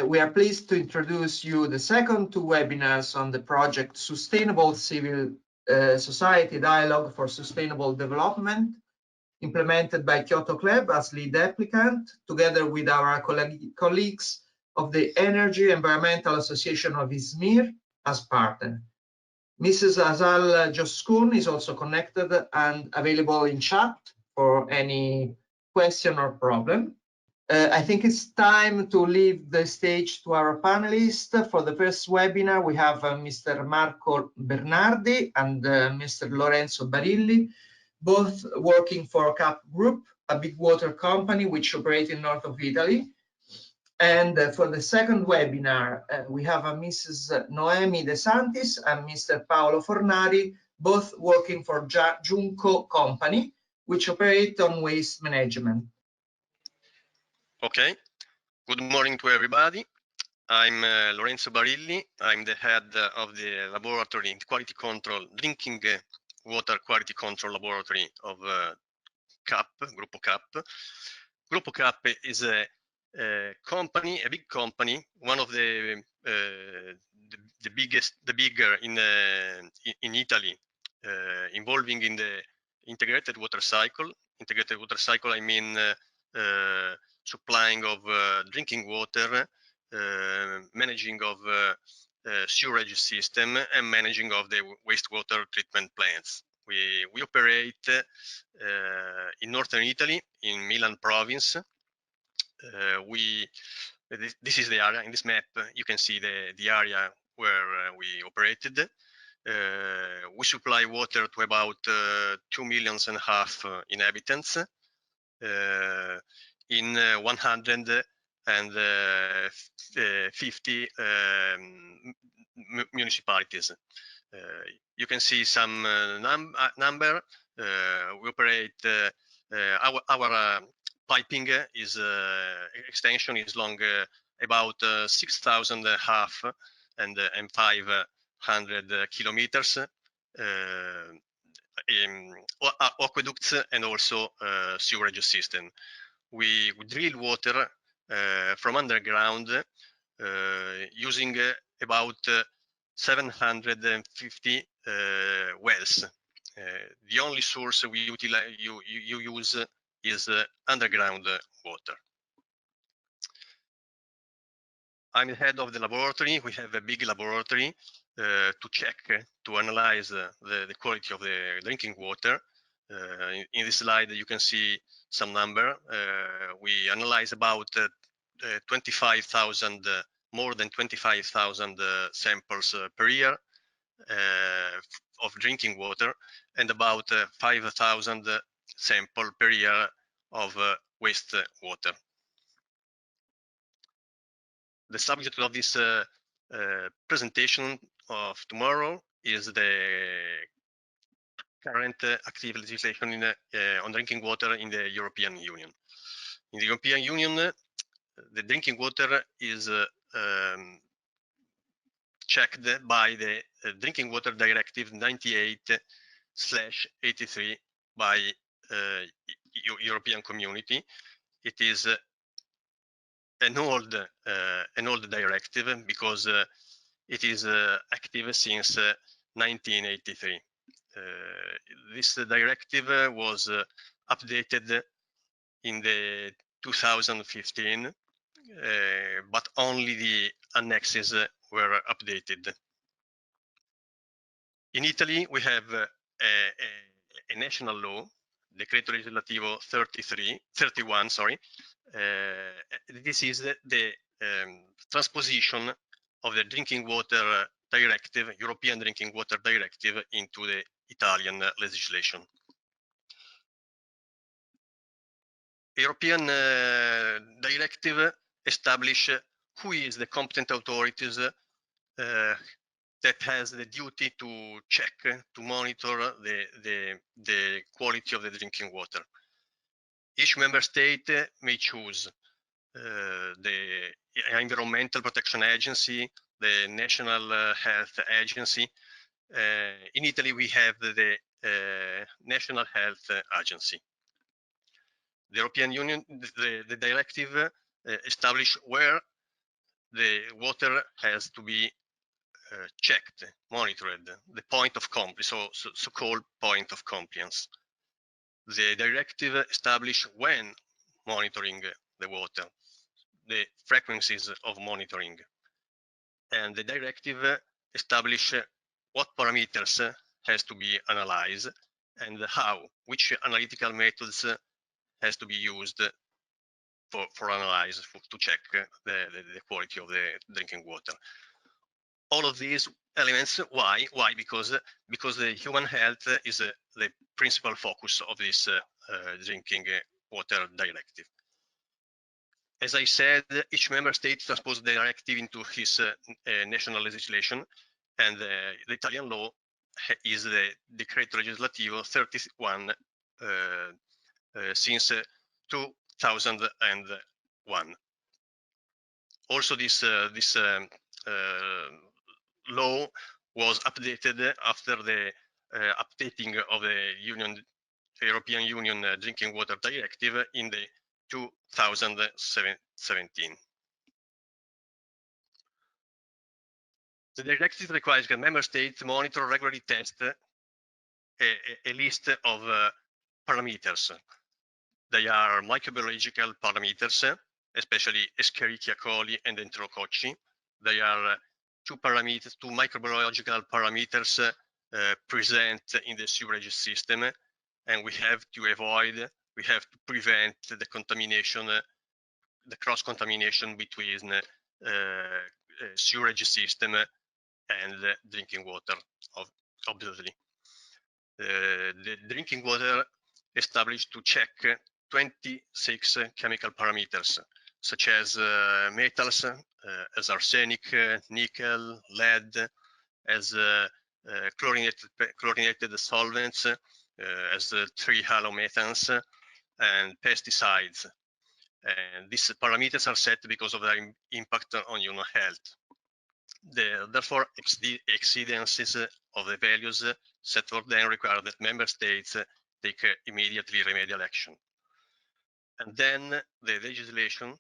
We are pleased to introduce you the second two webinars on the project Sustainable Civil Society Dialogue for Sustainable Development, implemented by Kyoto Club as lead applicant, together with our colleagues of the Energy Environmental Association of Izmir as partner. Mrs. Azal Joskun is also connected and available in chat for any question or problem. I think it's time to leave the stage to our panelists. For the first webinar, we have Mr. Marco Bernardi and Mr. Lorenzo Barilli, both working for CAP Group, a big water company which operates in north of Italy. And for the second webinar, we have Mrs. Noemi De Santis and Mr. Paolo Fornari, both working for Junco company, which operate on waste management. Okay, good morning to everybody. I'm Lorenzo Barilli. I'm the head of the laboratory in quality control, drinking water quality control laboratory of CAP, Gruppo CAP. Gruppo CAP is a company, a big company, one of the bigger in Italy, involving in the integrated water cycle. Integrated water cycle, I mean supplying of drinking water, managing of sewerage system, and managing of the wastewater treatment plants. We operate in northern Italy, in Milan province. This is the area. In this map, you can see the area where we operated. We supply water to about 2.5 million inhabitants in 150 municipalities. You can see some number. We operate our piping is extension is long about 6,500 and 500 kilometers. Aqueducts and also sewerage system. We drill water from underground using about 750 wells. The only source we utilize, you use is underground water. I'm the head of the laboratory. We have a big laboratory to check, to analyze the quality of the drinking water. In this slide, you can see some number. We analyze about 25,000, more than 25,000 samples per year of drinking water, and about 5,000 samples per year of waste water. The subject of this presentation of tomorrow is the current active legislation on drinking water in the European Union. In the European Union, the drinking water is checked by the Drinking Water Directive 98/83 by European Community. It is an old directive because it is active since 1983. This directive was updated in the 2015, but only the annexes were updated. In Italy, we have a national law, Decreto Legislativo 31, sorry. This is the transposition of the Drinking Water Directive, European Drinking Water Directive, into the Italian legislation. European directive establish who is the competent authorities that has the duty to check, to monitor the quality of the drinking water. Each member state may choose the Environmental Protection Agency, the National Health Agency. In Italy, we have the National Health Agency. The European Union, the directive establish where the water has to be checked, monitored, the point of compliance, so-called point of compliance. The directive establishes when monitoring the water, the frequencies of monitoring, and the directive establishes what parameters has to be analyzed and how, which analytical methods has to be used for analyze, to check the quality of the drinking water. All of these elements, why? Because the human health is the principal focus of this drinking water directive. As I said, each member state transposes the directive into his national legislation, and the Italian law is the Decreto Legislativo 31 since 2001. Also, this law was updated after the updating of the European Union Drinking Water Directive in the 2017. The directive requires that member states monitor, regularly test a list of parameters. They are microbiological parameters, especially Escherichia coli and Enterococci. They are two microbiological parameters present in the sewerage system, and we have to prevent the contamination, the cross-contamination between sewerage system and drinking water, obviously. The drinking water established to check 26 chemical parameters, such as metals, as arsenic, nickel, lead, as chlorinated solvents, as 3-halomethanes, and pesticides. And these parameters are set because of their impact on human health. Therefore, exceedances of the values set for them require that member states take immediately remedial action. And then the legislation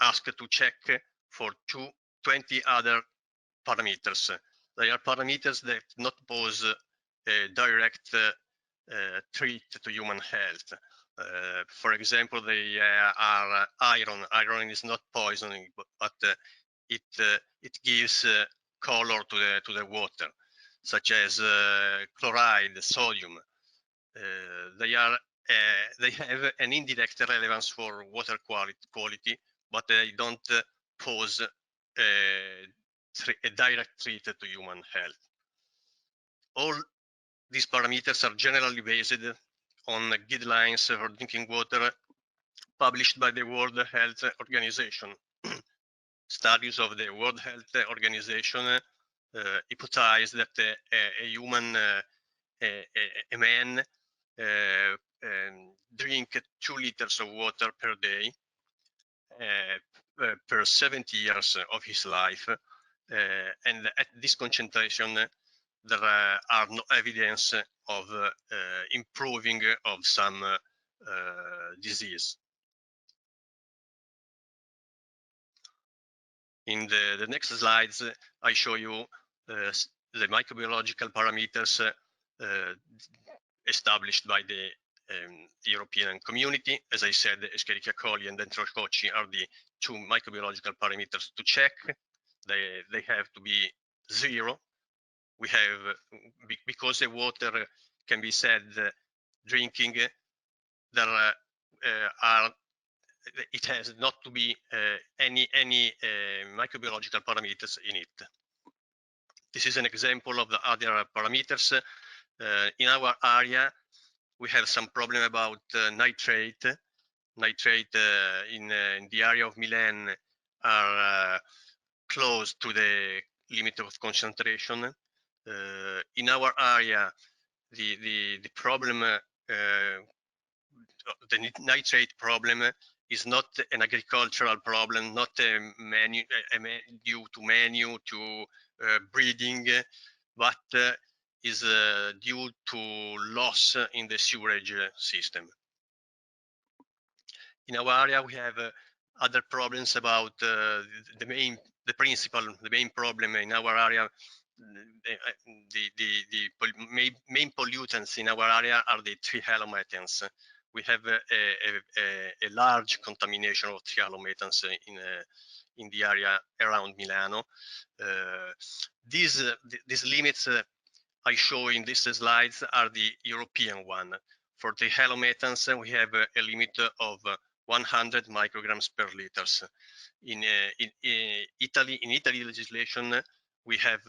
asks to check for 20 other parameters. They are parameters that not pose a direct threat to human health. For example, they are iron. Iron is not poisoning, but it gives color to the water, such as chloride, sodium. They have an indirect relevance for water quality, but they don't pose a direct threat to human health. All these parameters are generally based on guidelines for drinking water published by the World Health Organization. Studies of the World Health Organization hypothesize that a man drink 2 liters of water per day per 70 years of his life, and at this concentration there are no evidence of improving of some disease. In the next slides, I show you the microbiological parameters established by the European community. As I said, Escherichia coli and Enterococci are the 2 microbiological parameters to check. They have to be 0. We have, because the water can be said drinking, there it has not to be any microbiological parameters in it. This is an example of the other parameters. In our area, we have some problem about nitrate. Nitrate in the area of Milan are close to the limit of concentration. In our area, the problem, the nitrate problem is not an agricultural problem, not due to breeding, but is due to loss in the sewerage system. in our area, we have other problems about the main problem in our area. The main pollutants in our area are the trihalomethanes. We have a large contamination of trihalomethanes in the area around Milano. These limits I show in these slides are the European one. For trihalomethanes, we have a limit of 100 micrograms per liters. In Italy legislation, we have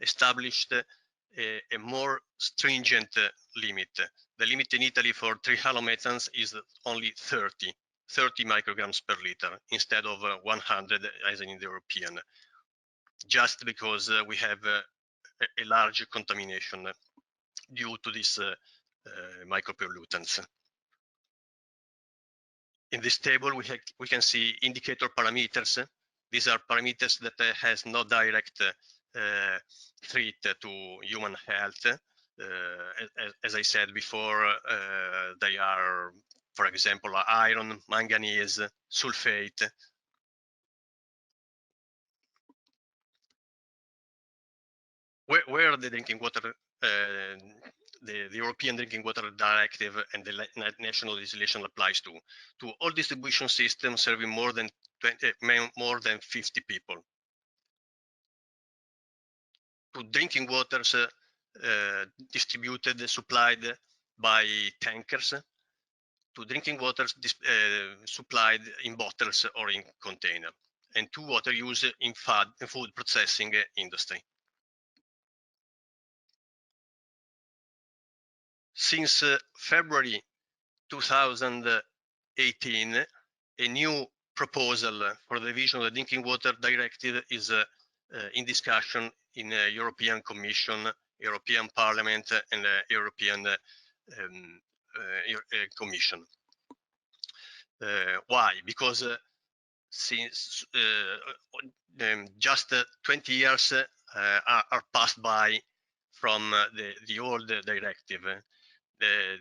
established a more stringent limit. The limit in Italy for trihalomethanes is only 30 micrograms per liter instead of 100 as in the European, just because we have a large contamination due to these micropollutants. In this table, we can see indicator parameters. These are parameters that has no direct threat to human health. As I said before, they are, for example, iron, manganese, sulfate. Where the drinking water, the European Drinking Water Directive and the national legislation applies to all distribution systems serving more than 50 people. To drinking waters distributed, supplied by tankers, to drinking waters supplied in bottles or in container, and to water use in food processing industry. Since February 2018, a new proposal for the revision of the Drinking Water Directive is in discussion in the European Commission, European Parliament, and European Commission. Why? Because since just 20 years are passed by from the old directive. The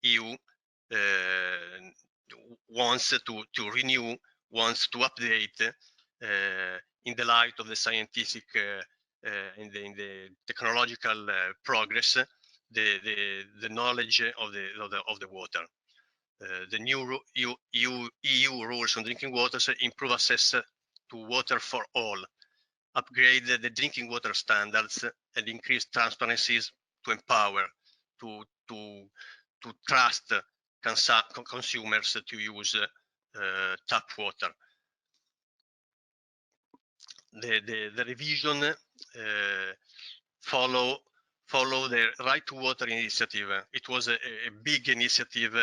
EU wants to renew, wants to update in the light of the scientific in the technological progress, the knowledge of the water. The new EU rules on drinking water improve access to water for all, upgrade the drinking water standards, and increase transparencies to empower, to trust consumers to use tap water. The revision follow the Right to Water initiative. It was a big initiative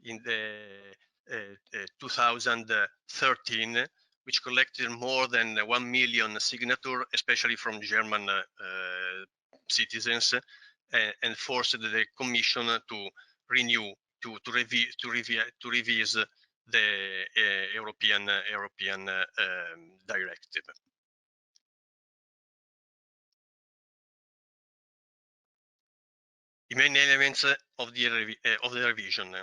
in the 2013, which collected more than 1 million signatures, especially from German citizens, and forced the Commission to renew, to revise the European directive. The main elements of the revision: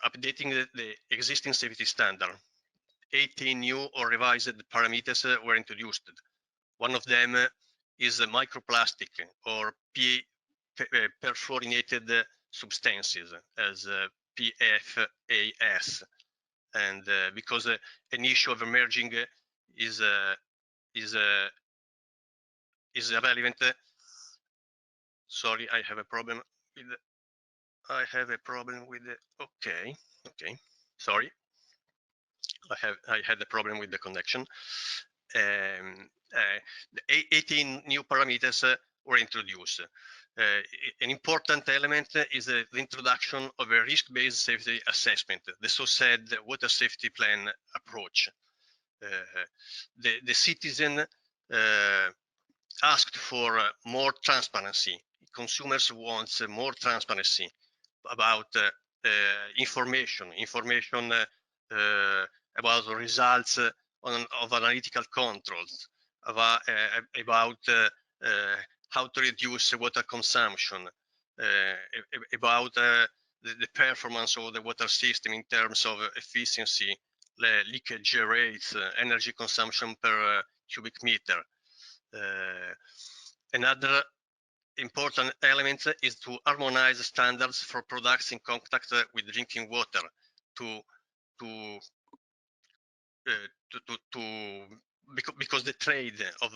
updating the existing safety standard. 18 new or revised parameters were introduced. One of them is microplastic or perfluorinated substances, as PFAS, and because an issue of emerging is relevant. Sorry, I have a problem with the. Okay. Sorry, I had a problem with the connection. 18 new parameters were introduced. An important element is the introduction of a risk-based safety assessment, the so-said water safety plan approach. The citizen asked for more transparency. Consumers want more transparency about information about the results of analytical controls, about how to reduce water consumption, about the performance of the water system in terms of efficiency, leakage rates, energy consumption per cubic meter. Another important element is to harmonize standards for products in contact with drinking water because the trade of,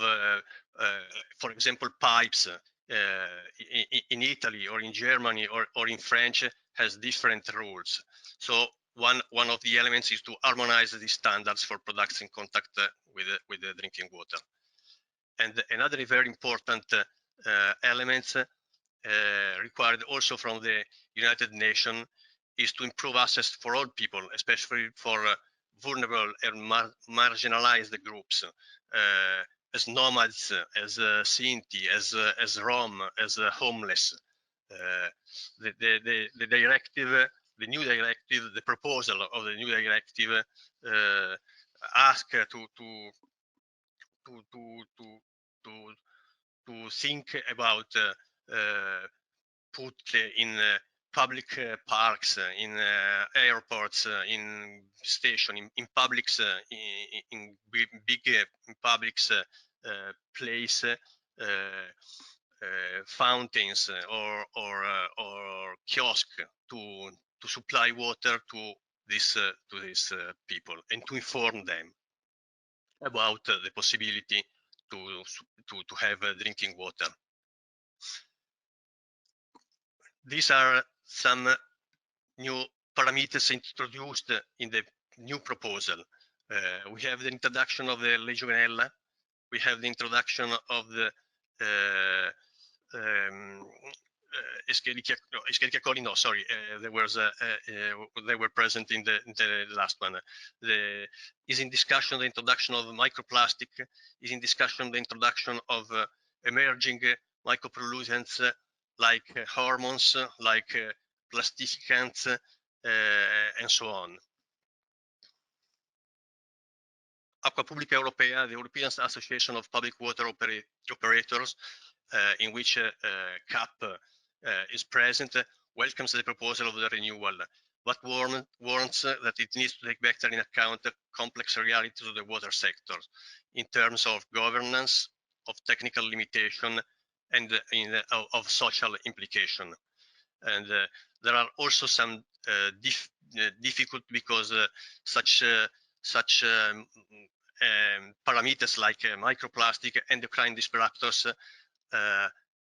for example, pipes in Italy or in Germany or in French has different rules. So one of the elements is to harmonize the standards for products in contact with the drinking water. And another very important element required also from the United Nations is to improve access for all people, especially for vulnerable and marginalized groups, as nomads, as Sinti, as Rom, as homeless. The directive, the new directive, the proposal of the new directive ask to think about put in public parks, in airports, in station, in publics, in big publics place, fountains or kiosk to supply water to these people and to inform them about the possibility to have drinking water. These are some new parameters introduced in the new proposal. We have the introduction of the legionella. We have the introduction of the Escherichia coli. No, sorry, they were present in the last one. Is in discussion the introduction of microplastic. Is in discussion the introduction of emerging micropollutants like hormones, like plastificants, and so on. Acqua Pubblica Europea, the European Association of Public Water Operators, in which CAP is present, welcomes the proposal of the renewal, but warns that it needs to take better in account the complex realities of the water sector in terms of governance, of technical limitation, and of social implication. And there are also some difficult because such parameters like microplastic, endocrine disruptors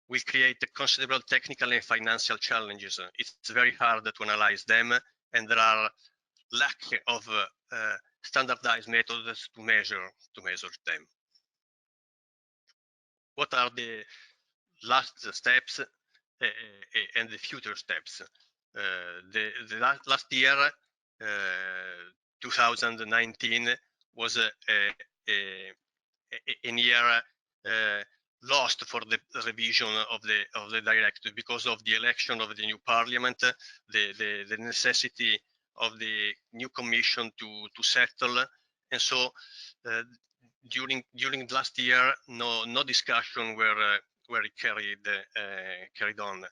will create considerable technical and financial challenges. It's very hard to analyze them, and there are lack of standardized methods to measure them. What are the last steps and the future steps? The last year, 2019, was a year lost for the revision of the directive because of the election of the new parliament, the necessity of the new commission to settle, and so during last year no discussion were carried on.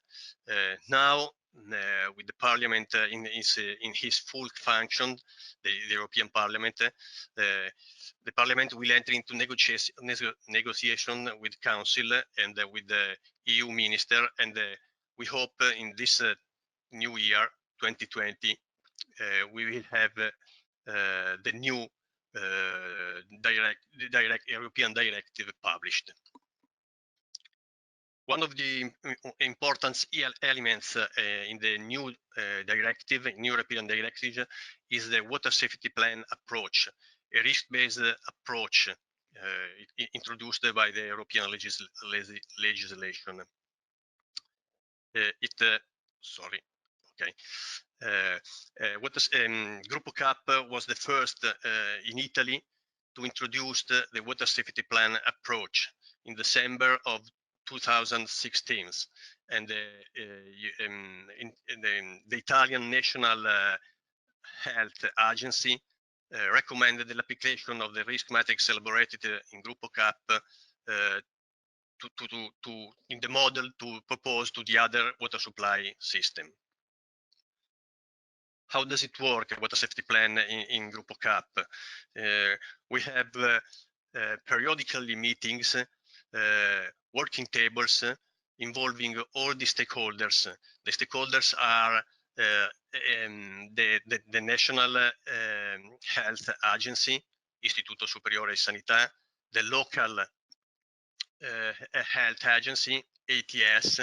Now with the parliament in his full function, the European Parliament, the Parliament will enter into negotiation with Council and with the EU Minister, and we hope in this new year 2020 we will have the new European directive published. One of the important elements in the new European directive, is the water safety plan approach, a risk-based approach introduced by the European legislation. Gruppo CAP was the first in Italy to introduce the water safety plan approach in December of 2016, and the Italian National Health Agency recommended the application of the risk matrix elaborated in Gruppo CAP in the model to propose to the other water supply system. how does it work, water safety plan in Gruppo CAP? We have periodically meetings, working tables involving all the stakeholders. The stakeholders are the National Health Agency, Istituto Superiore di Sanità, the local health agency, ATS,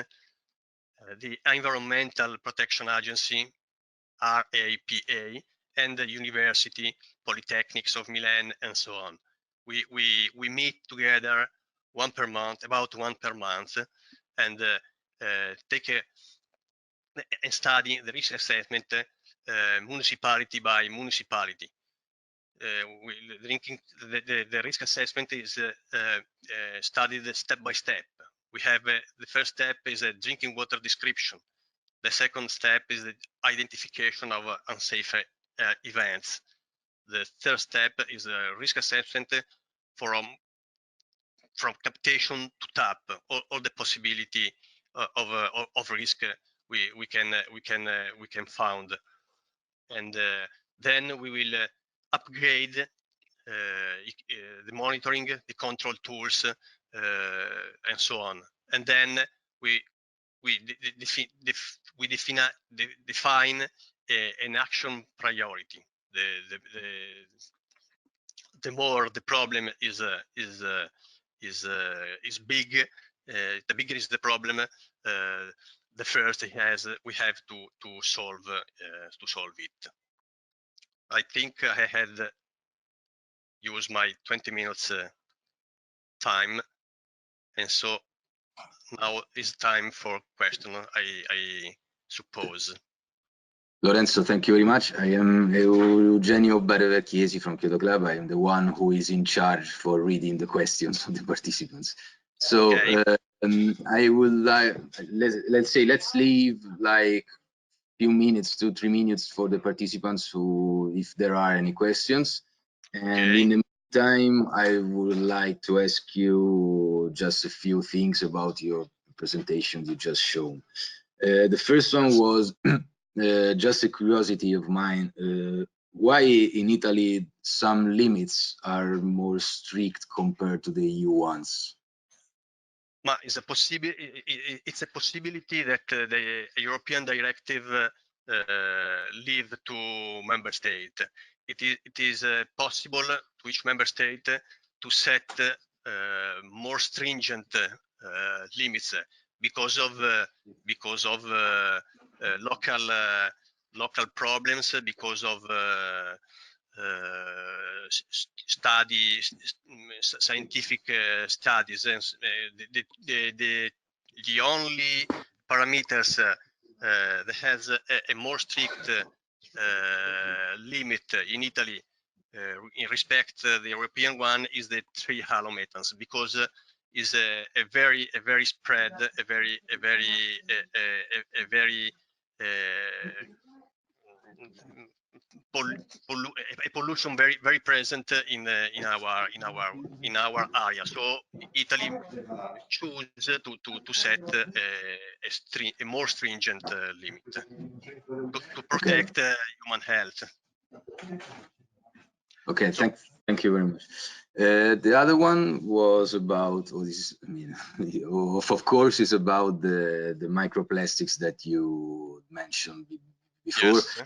the Environmental Protection Agency, RAPA, and the university, polytechnics of Milan, and so on. We meet together about one per month, and take and study the risk assessment municipality by municipality. The risk assessment is studied step by step. We have the first step is a drinking water description. The second step is the identification of unsafe events. The third step is a risk assessment from captation to tap, all the possibility of risk we can found, and then we will upgrade the monitoring, the control tools, and so on, and then we define an action priority. The more the problem is big, the bigger is the problem, the first we have to solve it. I think I had used my 20 minutes time, and so now is time for question, I suppose. Lorenzo, thank you very much. I am Eugenio Barevecchiesi from Kyoto Club. I am the one who is in charge for reading the questions of the participants. So okay. I would like, let's leave like few minutes, 2-3 minutes for the participants who, if there are any questions. And okay. In the meantime, I would like to ask you just a few things about your presentation you just shown. The first one was just a curiosity of mine. Why in Italy some limits are more strict compared to the EU ones? It's a possibility that the European directive leave to member state. It is possible to each member state to set more stringent limits because of local problems, because of scientific studies, and the only parameters that has a more strict limit in Italy in respect the European one is the 3 halometers, because is a very spread, a pollution very present in our area. So Italy choose to set a more stringent limit to protect human health. Okay, so, thank you very much. The other one was about, of course, is about the microplastics that you mentioned before. Yes.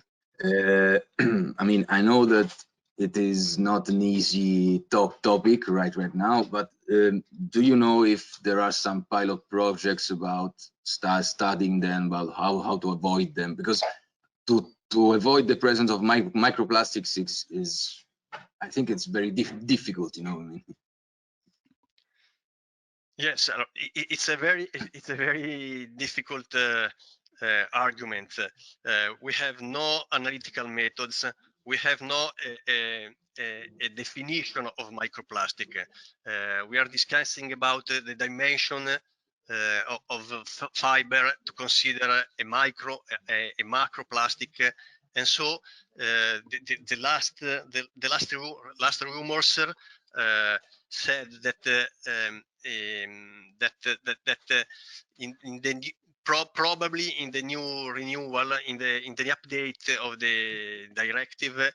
I mean, I know that it is not an easy topic right now, but do you know if there are some pilot projects about studying them, about how to avoid them? Because to avoid the presence of microplastics is I think it's very difficult, you know. I mean. Yes, it's a very difficult argument. We have no analytical methods. We have no a definition of microplastic. We are discussing about the dimension of fiber to consider a macroplastic. And so the last rumors said that in the probably in the new renewal, in the update of the directive,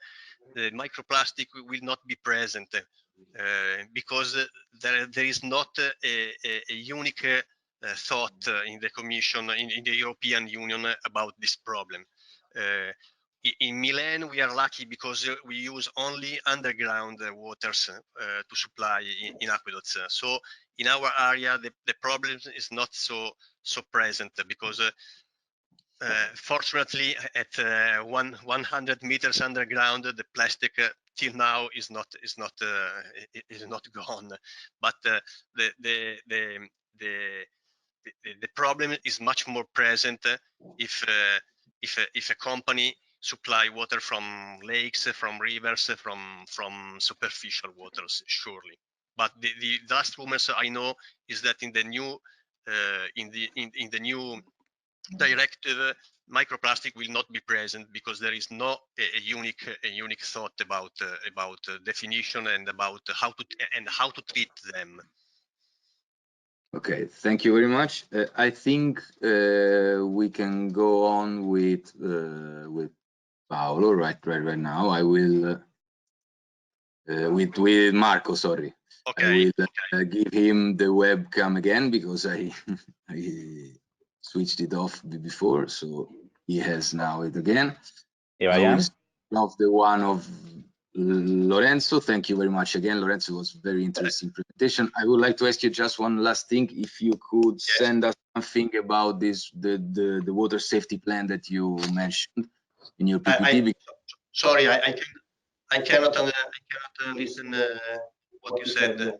the microplastic will not be present because there is not a unique thought in the Commission, in the European Union about this problem. In Milan, we are lucky because we use only underground waters to supply in aqueducts. So in our area, the problem is not so present because fortunately at 100 meters underground, the plastic till now is not gone. But the problem is much more present if a company supply water from lakes, from rivers, from superficial waters, surely. But the last rumors I know is that in the new in the new directive, microplastic will not be present because there is no a unique thought about definition and about how to treat them. Okay, thank you very much. I think we can go on with Paolo right now. I will with Marco. Sorry. Okay. I will give him the webcam again because I switched it off before, so he has now it again. Here I am. Of the one of Lorenzo. Thank you very much again. Lorenzo, was very interesting presentation. I would like to ask you just one last thing. If you could send us something about this, the water safety plan that you mentioned in your PPT. Sorry, I cannot listen what you said.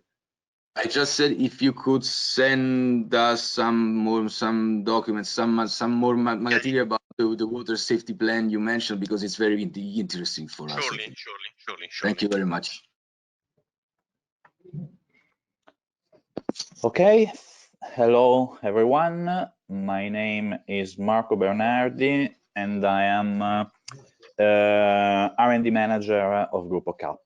I just said if you could send us some documents, some more material about the water safety plan you mentioned, because it's very interesting for us. Surely. Thank you very much. Okay, hello everyone. My name is Marco Bernardi and I am R&D manager of Gruppo CAP.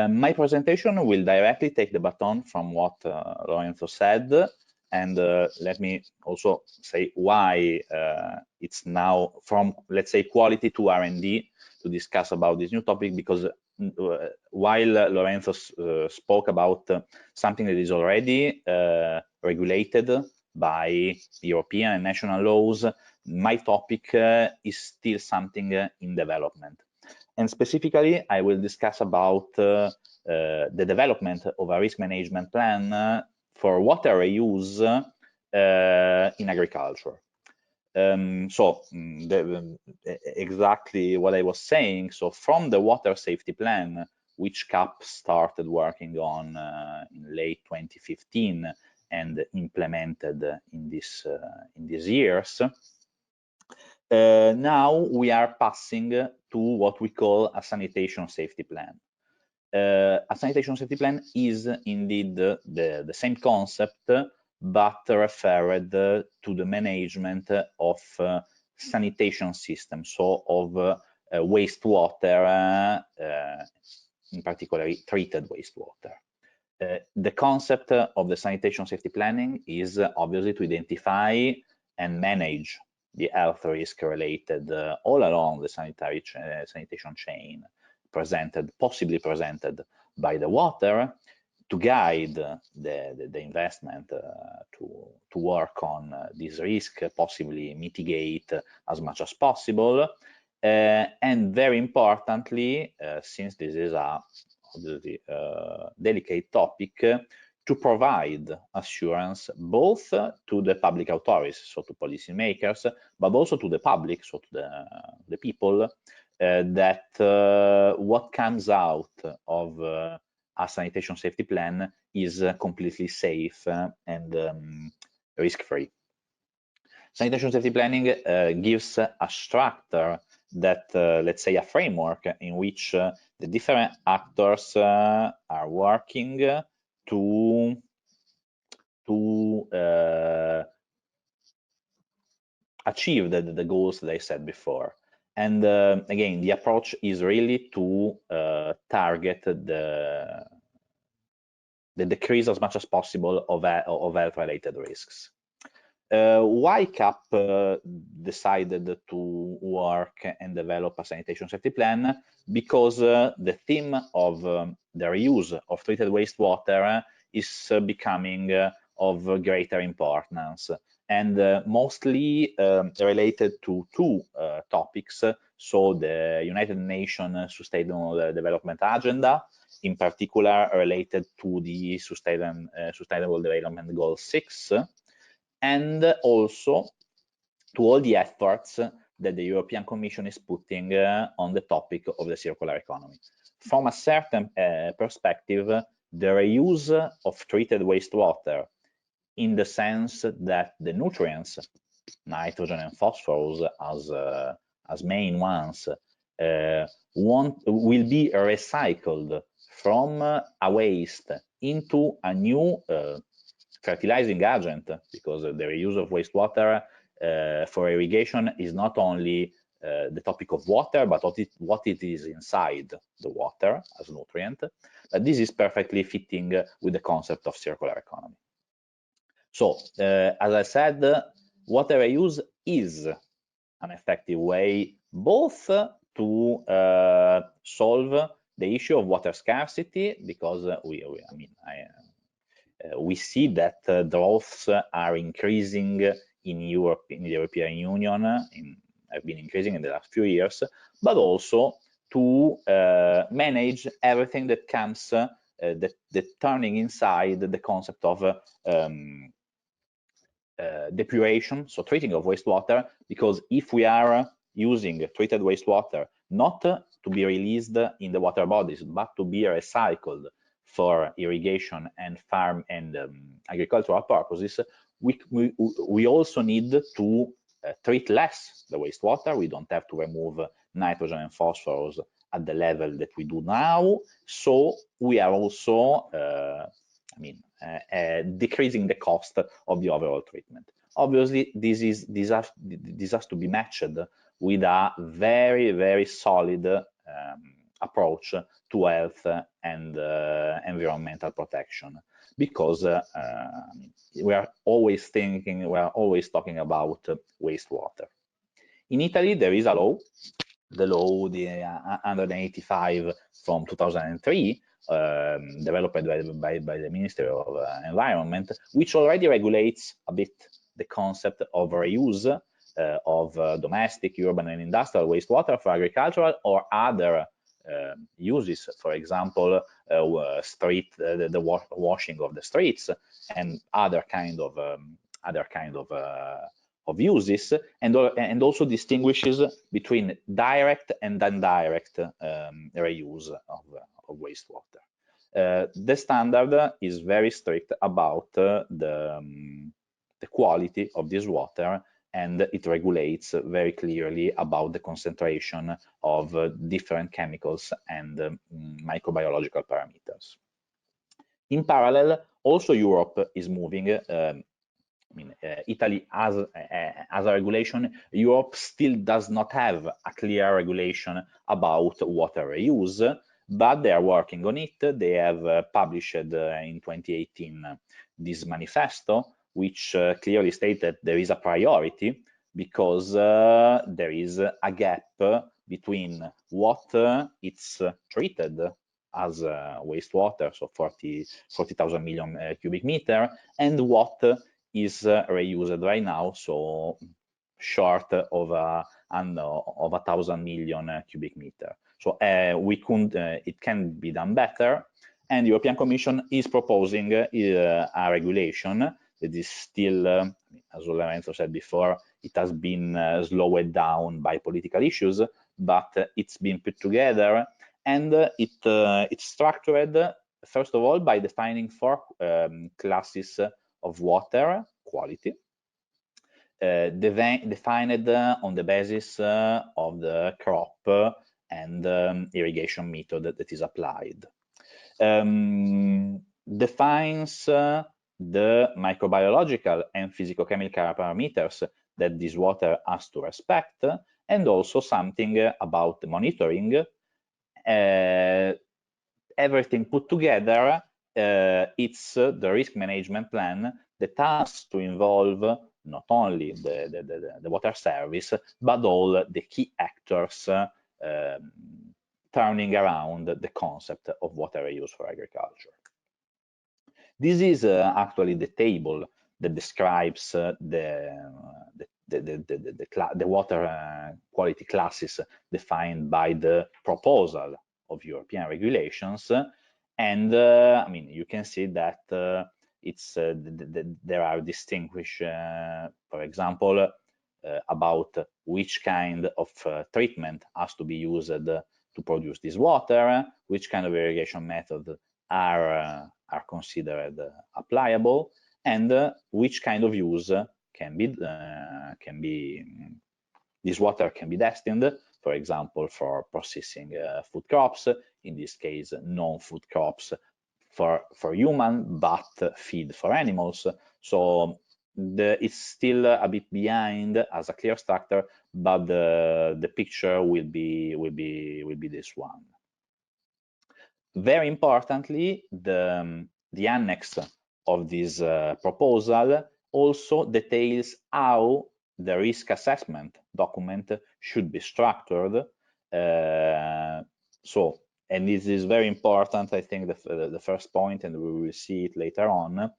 My presentation will directly take the baton from what Lorenzo said, and let me also say why it's now from, let's say, quality to R&D to discuss about this new topic, because while Lorenzo spoke about something that is already regulated by European and national laws, my topic is still something in development. And specifically, I will discuss about the development of a risk management plan for water reuse in agriculture. Exactly what I was saying. So from the water safety plan, which CAP started working on in late 2015 and implemented in these years, now we are passing to what we call a sanitation safety plan. A sanitation safety plan is indeed the same concept, but referred to the management of sanitation systems, so of wastewater, in particular treated wastewater. The concept of the sanitation safety planning is obviously to identify and manage the health risk related all along the sanitation chain, possibly presented by the water, to guide the investment to work on this risk, possibly mitigate as much as possible, and very importantly, since this is a obviously delicate topic, to provide assurance both to the public authorities, so to policymakers, but also to the public, so to the people, that what comes out of a sanitation safety plan is completely safe and risk-free. Sanitation safety planning gives a structure that, let's say, a framework in which the different actors are working to achieve the goals that I said before. And again, the approach is really to target the decrease as much as possible of health-related risks. why CAP decided to work and develop a sanitation safety plan? Because the theme of the reuse of treated wastewater is becoming of greater importance, and mostly related to two topics. So the United Nations Sustainable Development Agenda, in particular related to the Sustainable Development Goal 6, and also to all the efforts that the European Commission is putting on the topic of the circular economy. From a certain perspective, the reuse of treated wastewater, in the sense that the nutrients, nitrogen and phosphorus as main ones, will be recycled from a waste into a new fertilizing agent, because the reuse of wastewater for irrigation is not only the topic of water, but what it is inside the water as nutrient. But this is perfectly fitting with the concept of circular economy. So, as I said, water reuse is an effective way both to solve the issue of water scarcity, because we see that droughts are increasing in Europe, in the European Union, have been increasing in the last few years, but also to manage everything that comes, the turning inside the concept of depuration, so treating of wastewater, because if we are using treated wastewater not to be released in the water bodies, but to be recycled for irrigation and farm and agricultural purposes, we also need to treat less the wastewater. We don't have to remove nitrogen and phosphorus at the level that we do now. So we are also, decreasing the cost of the overall treatment. Obviously, this has to be matched with a very, very solid approach to health and environmental protection, because we are always talking about wastewater. In Italy, there is a law, the law 185 from 2003, developed by the Ministry of Environment, which already regulates a bit the concept of reuse of domestic, urban, and industrial wastewater for agricultural or other uses. For example, the washing of the streets and other kind of uses, and also distinguishes between direct and indirect reuse of wastewater. The standard is very strict about the quality of this water, and it regulates very clearly about the concentration of different chemicals and microbiological parameters. In parallel, also Europe is moving. Italy has a regulation. Europe still does not have a clear regulation about water reuse, but they are working on it. They have published in 2018 this manifesto, which clearly stated there is a priority, because there is a gap between what it's treated as wastewater, so 40,000 million cubic meter, and what is reused right now, so short of 1,000 million cubic meter. So it can be done better, and the European Commission is proposing a regulation that is still, as Lorenzo said before, it has been slowed down by political issues, but it's been put together, and it's structured, first of all, by defining 4 classes of water quality, defined on the basis of the crop and irrigation method that is applied. Defines the microbiological and physicochemical parameters that this water has to respect, and also something about the monitoring. Everything put together, it's the risk management plan that has to involve not only the water service, but all the key actors turning around the concept of water reuse for agriculture. This is actually the table that describes the water quality classes defined by the proposal of European regulations. And I mean, you can see that there are distinguished, for example, about which kind of treatment has to be used to produce this water, which kind of irrigation method are considered applicable, and which kind of use this water can be destined, for example, for processing food crops, in this case non-food crops for human, but feed for animals. So it's still a bit behind as a clear structure, but the picture will be this one. Very importantly, the annex of this proposal also details how the risk assessment document should be structured. And this is very important, I think, the first point, and we will see it later on.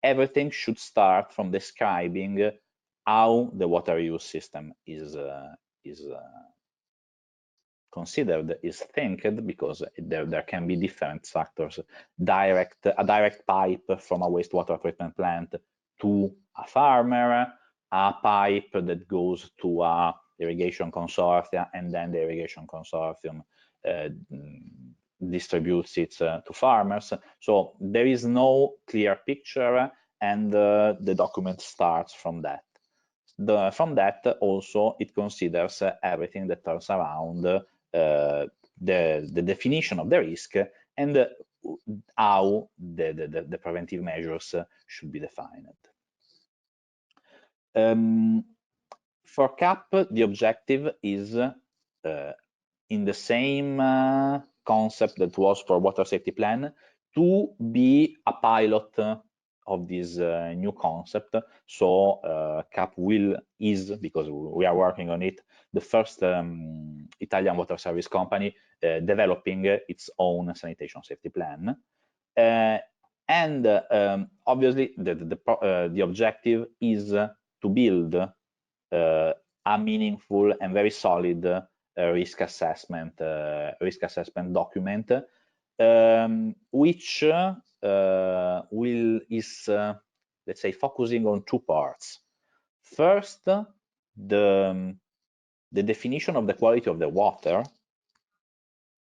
Everything should start from describing how the water use system is considered, is thinked, because there can be different factors. A direct pipe from a wastewater treatment plant to a farmer, a pipe that goes to a irrigation consortium, and then the irrigation consortium distributes it to farmers. So there is no clear picture, and the document starts from that. From that also it considers everything that turns around the definition of the risk and how the preventive measures should be defined. For CAP, the objective is in the same concept that was for water safety plan, to be a pilot of this new concept. So CAP is, because we are working on it, the first Italian water service company developing its own sanitation safety plan. And obviously the objective is to build a meaningful and very solid risk assessment document, which is let's say focusing on two parts. First, the definition of the quality of the water,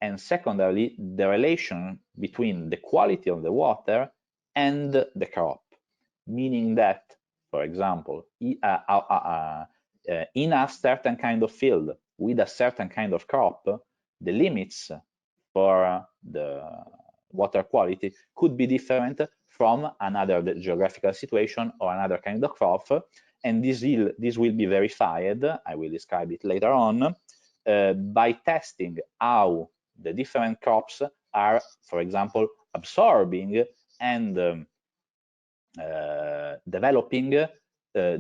and secondarily, the relation between the quality of the water and the crop, meaning that, for example, in a certain kind of field with a certain kind of crop, the limits for the water quality could be different from another geographical situation or another kind of crop, and this will be verified, I will describe it later on, by testing how the different crops are, for example, absorbing and developing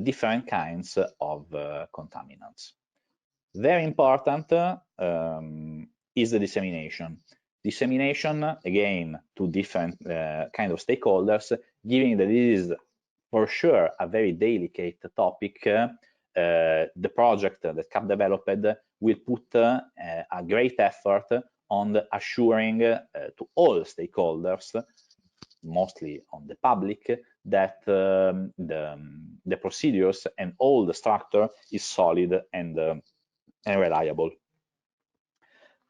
different kinds of contaminants. Very important is the dissemination. Dissemination, again, to different kind of stakeholders, given that this is for sure a very delicate topic. The project that CAP developed will put a great effort on assuring to all stakeholders, mostly on the public, that the procedures and all the structure is solid and reliable.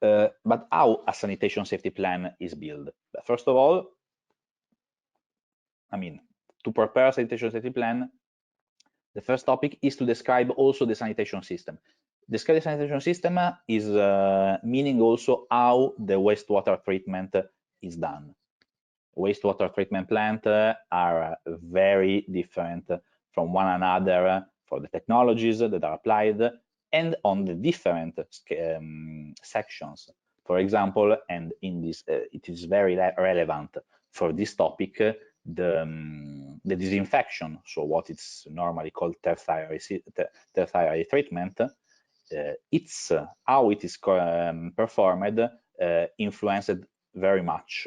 But how a sanitation safety plan is built? First of all, I mean, to prepare a sanitation safety plan, the first topic is to describe also the sanitation system. Describe the sanitation system is meaning also how the wastewater treatment is done. Wastewater treatment plants are very different from one another for the technologies that are applied and on the different sections. For example, and in this, it is very relevant for this topic, the disinfection, so what is normally called tertiary treatment, it's how it is performed influenced very much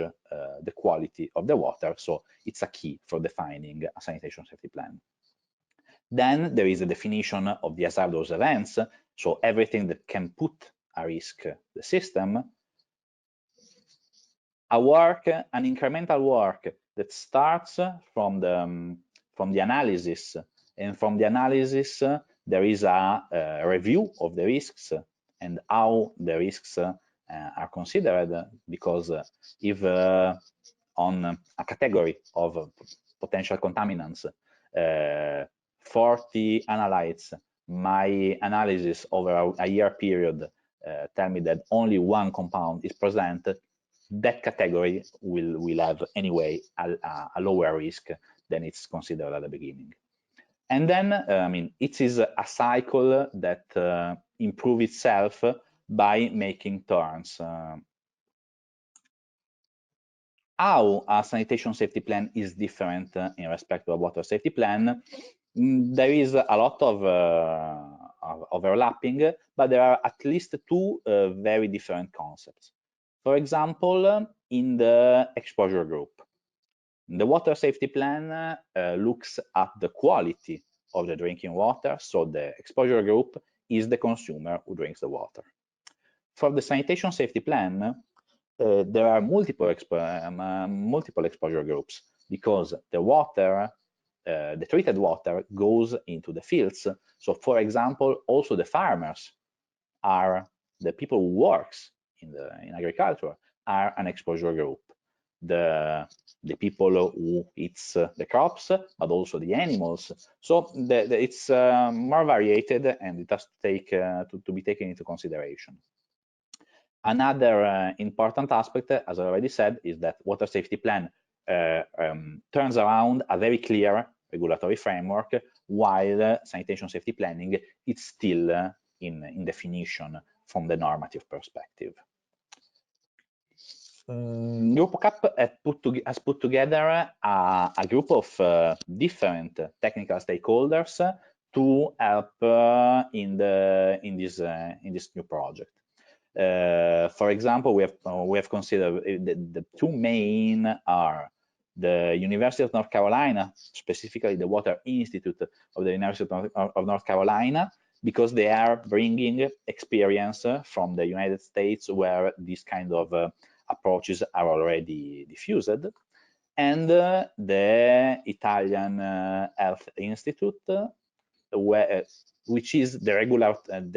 the quality of the water, so it's a key for defining a sanitation safety plan. Then there is a definition of the hazardous events, so everything that can put at risk the system. An incremental work that starts from the analysis, and from the analysis there is a review of the risks and how the risks are considered, because if on a category of potential contaminants 40 analytes, my analysis over a year period tell me that only one compound is present, that category will have anyway a lower risk than it's considered at the beginning. And then, I mean, it is a cycle that improves itself by making turns. How a sanitation safety plan is different in respect to a water safety plan? There is a lot of overlapping, but there are at least two very different concepts. For example, in the exposure group, the water safety plan looks at the quality of the drinking water, so the exposure group is the consumer who drinks the water. For the sanitation safety plan, there are multiple exposure groups, because the water, the treated water, goes into the fields. So, for example, also the farmers are the people who works in agriculture are an exposure group. The people who eats the crops, but also the animals. So it's more varied, and it has to take to be taken into consideration. Another important aspect, as I already said, is that water safety plan turns around a very clear regulatory framework, while sanitation safety planning is still in definition from the normative perspective. Group CAP has put together a group of different technical stakeholders to help in this new project. For example, we have considered the two main are the University of North Carolina, specifically the Water Institute of the University of North Carolina, because they are bringing experience from the United States, where these kind of approaches are already diffused, and the Italian Health Institute, which is the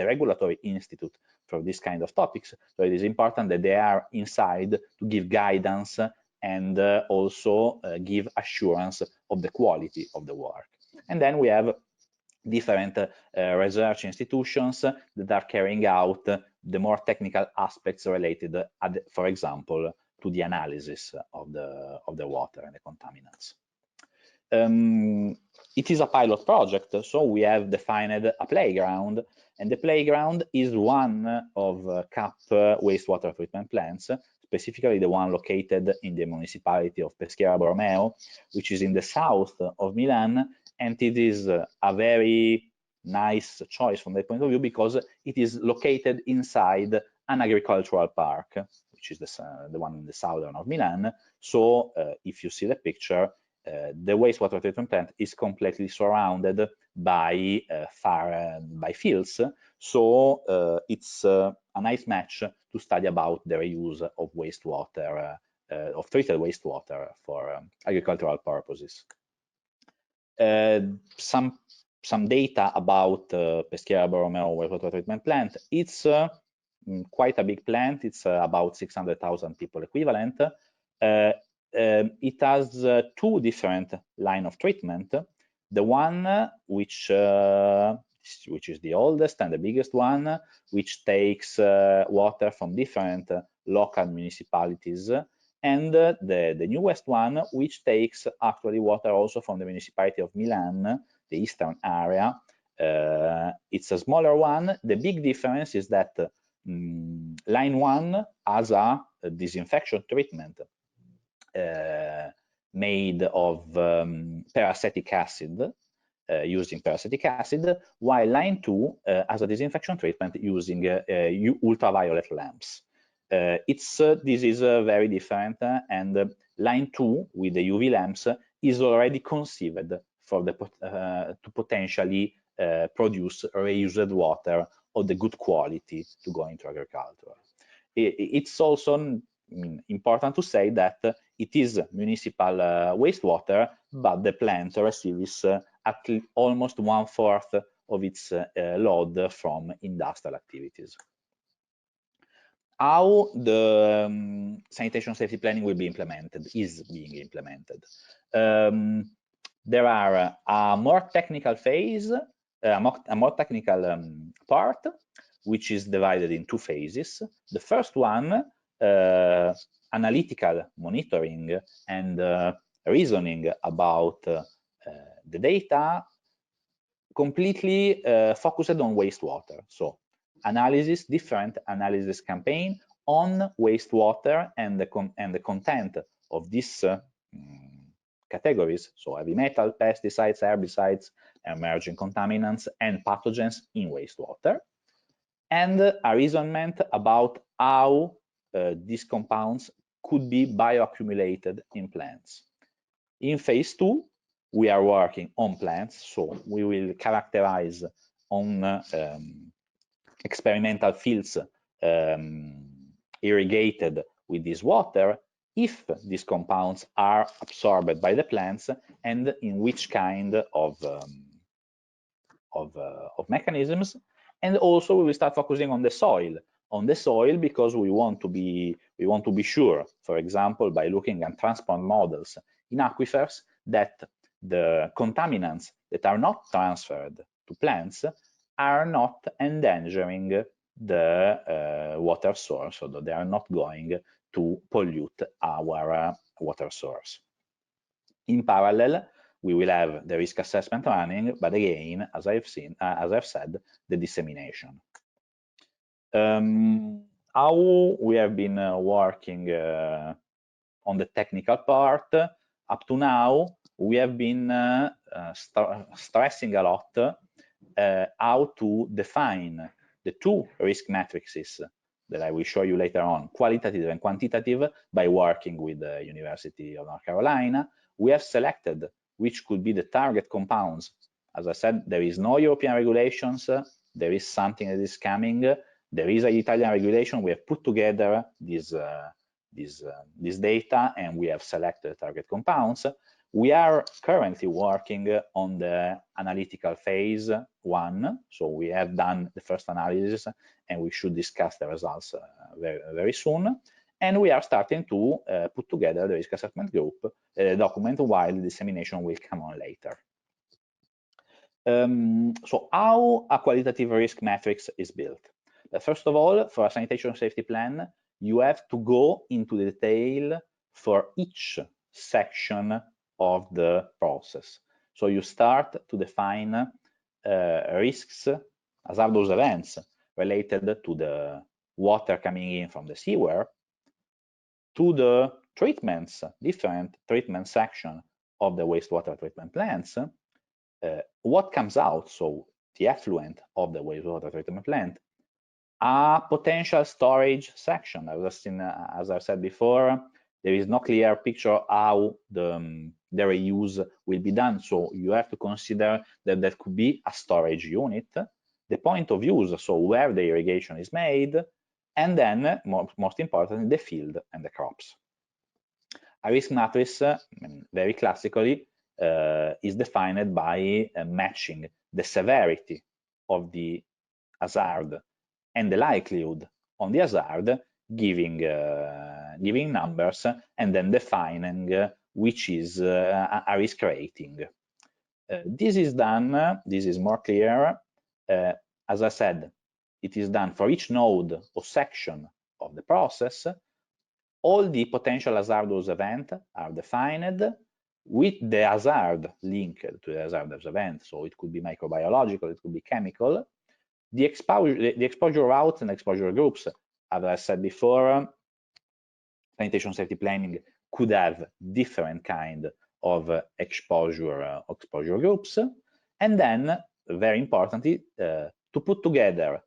regulatory institute for this kind of topics. So it is important that they are inside to give guidance and also give assurance of the quality of the work. And then we have different research institutions that are carrying out the more technical aspects related, for example, to the analysis of the water and the contaminants. It is a pilot project, so we have defined a playground, and the playground is one of CAP wastewater treatment plants, specifically the one located in the municipality of Peschiera Borromeo, which is in the south of Milan, and it is a very nice choice from that point of view, because it is located inside an agricultural park, which is the one in the southern of Milan. So if you see the picture, the wastewater treatment plant is completely surrounded by fields. So it's a nice match to study about the reuse of wastewater, of treated wastewater for agricultural purposes. Some data about Peschiera Borromeo wastewater treatment plant. It's quite a big plant. It's about 600,000 people equivalent. It has two different line of treatment. The one which is the oldest and the biggest one, which takes water from different local municipalities, and the newest one, which takes actually water also from the municipality of Milan, the eastern area. It's a smaller one. The big difference is that line one has a disinfection treatment. made of peracetic acid, using peracetic acid, while line 2 has a disinfection treatment using ultraviolet lamps. This is very different, and line 2 with the UV lamps is already conceived for the to potentially produce reused water of the good quality to go into agriculture. It's also important to say that it is municipal wastewater, but the plant receives almost 1/4 of its load from industrial activities. How the sanitation safety planning will be implemented, is being implemented. There are a more technical phase, a more technical part, which is divided in 2 phases. The first one, analytical monitoring and reasoning about the data, completely focused on wastewater. So analysis, different analysis campaign on wastewater and the content of these categories, so heavy metal, pesticides, herbicides, emerging contaminants, and pathogens in wastewater, and a reasonment about how these compounds could be bioaccumulated in plants. In phase 2, we are working on plants, so we will characterize on experimental fields irrigated with this water if these compounds are absorbed by the plants and in which kind of mechanisms. And also we will start focusing on the soil. Because we want to be sure, for example, by looking at transport models in aquifers, that the contaminants that are not transferred to plants are not endangering the water source, so that they are not going to pollute our water source. In parallel, we will have the risk assessment running, but again, as I've said, the dissemination. How we have been working on the technical part up to now, we have been stressing a lot how to define the 2 risk matrices that I will show you later on, qualitative and quantitative, by working with the University of North Carolina. We have selected which could be the target compounds. As I said, there is no European regulations, there is something that is coming. There is an Italian regulation. We have put together this data and we have selected target compounds. We are currently working on the analytical phase 1. So we have done the first analysis and we should discuss the results very soon. And we are starting to put together the risk assessment group document, while the dissemination will come on later. So how a qualitative risk matrix is built? First of all, for a sanitation safety plan, you have to go into detail for each section of the process. So you start to define risks, hazardous events related to the water coming in from the sewer, to the treatments, different treatment section of the wastewater treatment plants, what comes out, so the effluent of the wastewater treatment plant, a potential storage section. As I've said before, there is no clear picture how the reuse will be done. So you have to consider that there could be a storage unit, the point of use, so where the irrigation is made, and then most importantly, the field and the crops. A risk matrix, very classically, is defined by matching the severity of the hazard and the likelihood on the hazard, giving numbers, and then defining which is a risk rating. This is done, this is more clear. As I said, it is done for each node or section of the process. All the potential hazardous events are defined with the hazard linked to the hazardous event. So it could be microbiological, it could be chemical. The exposure routes and exposure groups, as I said before, sanitation safety planning could have different kind of exposure groups, and then very importantly to put together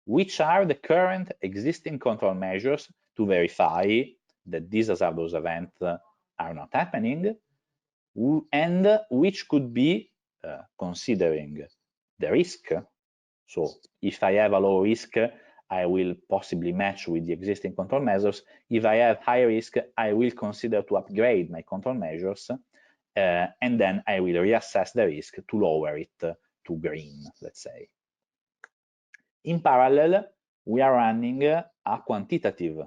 which are the current existing control measures to verify that these hazardous events are not happening, and which could be considering the risk. So if I have a low risk, I will possibly match with the existing control measures. If I have high risk, I will consider to upgrade my control measures, and then I will reassess the risk to lower it to green, let's say. In parallel, we are running a quantitative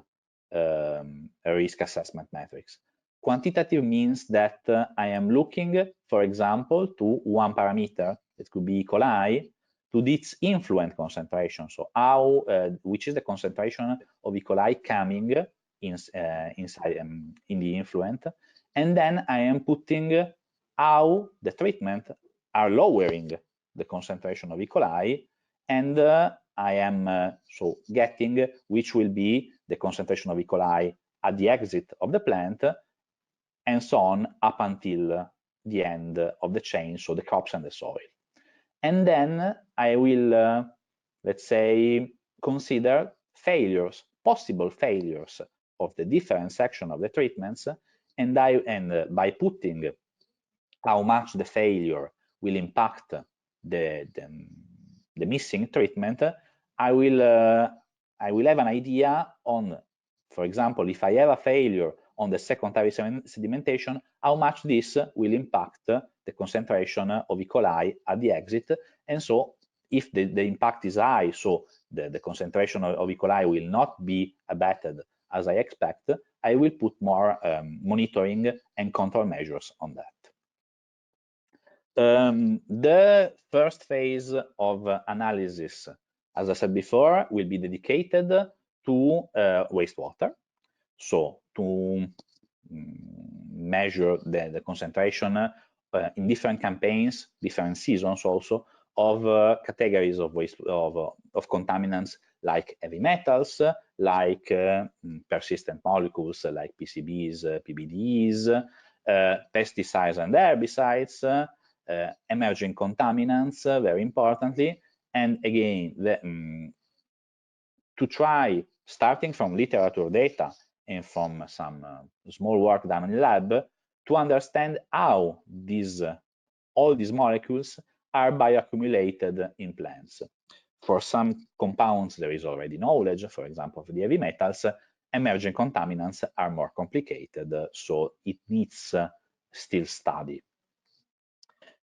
risk assessment matrix. Quantitative means that I am looking, for example, to one parameter, it could be E. coli, to its influent concentration. So how, which is the concentration of E. coli coming inside in the influent, and then I am putting how the treatment are lowering the concentration of E. coli, and I am so getting which will be the concentration of E. coli at the exit of the plant, and so on up until the end of the chain, so the crops and the soil. And then I will, let's say, consider failures, possible failures of the different section of the treatments, and by putting how much the failure will impact the missing treatment, I will have an idea on, for example, if I have a failure on the secondary sedimentation, how much this will impact the concentration of E. coli at the exit. And so if the impact is high, so the concentration of E. coli will not be abated as I expect, I will put more monitoring and control measures on that. The first phase of analysis, as I said before, will be dedicated to wastewater. So to measure the concentration in different campaigns, different seasons also, of categories of waste of contaminants like heavy metals, like persistent molecules like PCBs, PBDs, pesticides and herbicides, emerging contaminants, very importantly, and again, to try, starting from literature data and from some small work done in the lab, to understand how all these molecules are bioaccumulated in plants. For some compounds, there is already knowledge, for example, for the heavy metals. Emerging contaminants are more complicated, so it needs still study.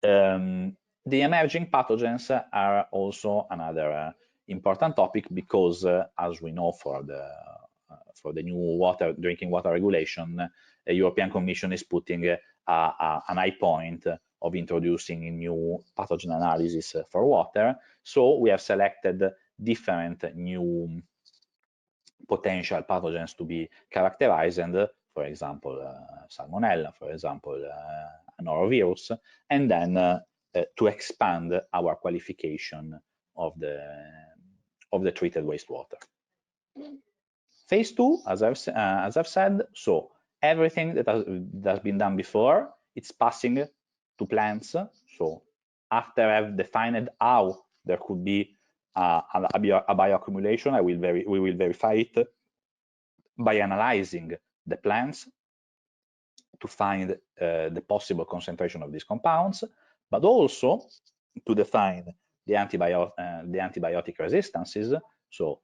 The emerging pathogens are also another important topic, because as we know, for the new drinking water regulation, the European Commission is putting an high point of introducing a new pathogen analysis for water. So we have selected different new potential pathogens to be characterized, and for example, Salmonella, for example, norovirus, and then to expand our qualification of the treated wastewater. Phase 2, as I've said, so everything that has been done before, it's passing to plants. So after I've defined how there could be a bioaccumulation, we will verify it by analyzing the plants to find the possible concentration of these compounds, but also to define the antibiotic resistances. So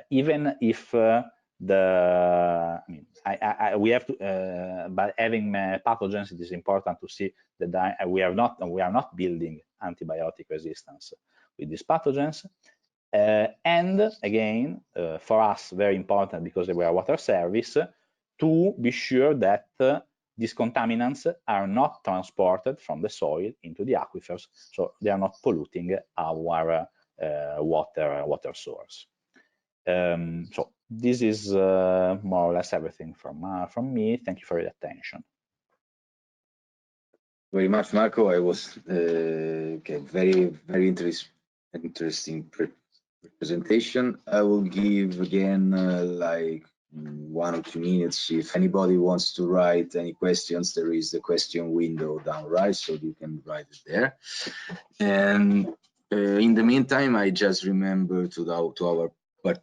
even if we have to, by having pathogens, it is important to see that we are not building antibiotic resistance with these pathogens. And again, for us, very important, because we are water service, to be sure that these contaminants are not transported from the soil into the aquifers, so they are not polluting our water source. So this is more or less everything from me. Thank you for your attention. Very much, Marco. I was very interesting presentation. I will give again like 1 or 2 minutes. If anybody wants to write any questions, there is the question window down right, so you can write it there. And in the meantime, I just remember to our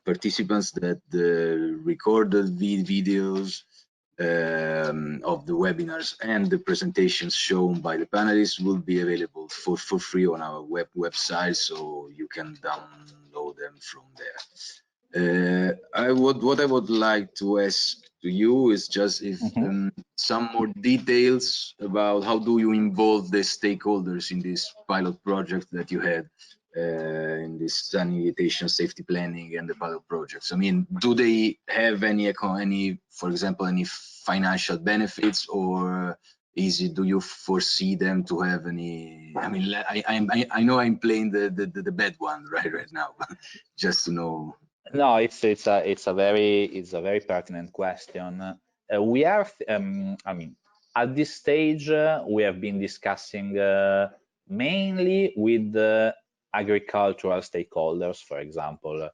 participants that the recorded videos of the webinars and the presentations shown by the panelists will be available for free on our website, so you can download them from there. What I would like to ask to you is just if some more details about how do you involve the stakeholders in this pilot project that you had in this sanitation safety planning and the pilot projects. I mean, do they have any, for example, any financial benefits, or do you foresee them to have any? I mean, I know I'm playing the bad one right now, just to know. No, it's a very pertinent question. We are, I mean, at this stage we have been discussing mainly with the agricultural stakeholders, for example,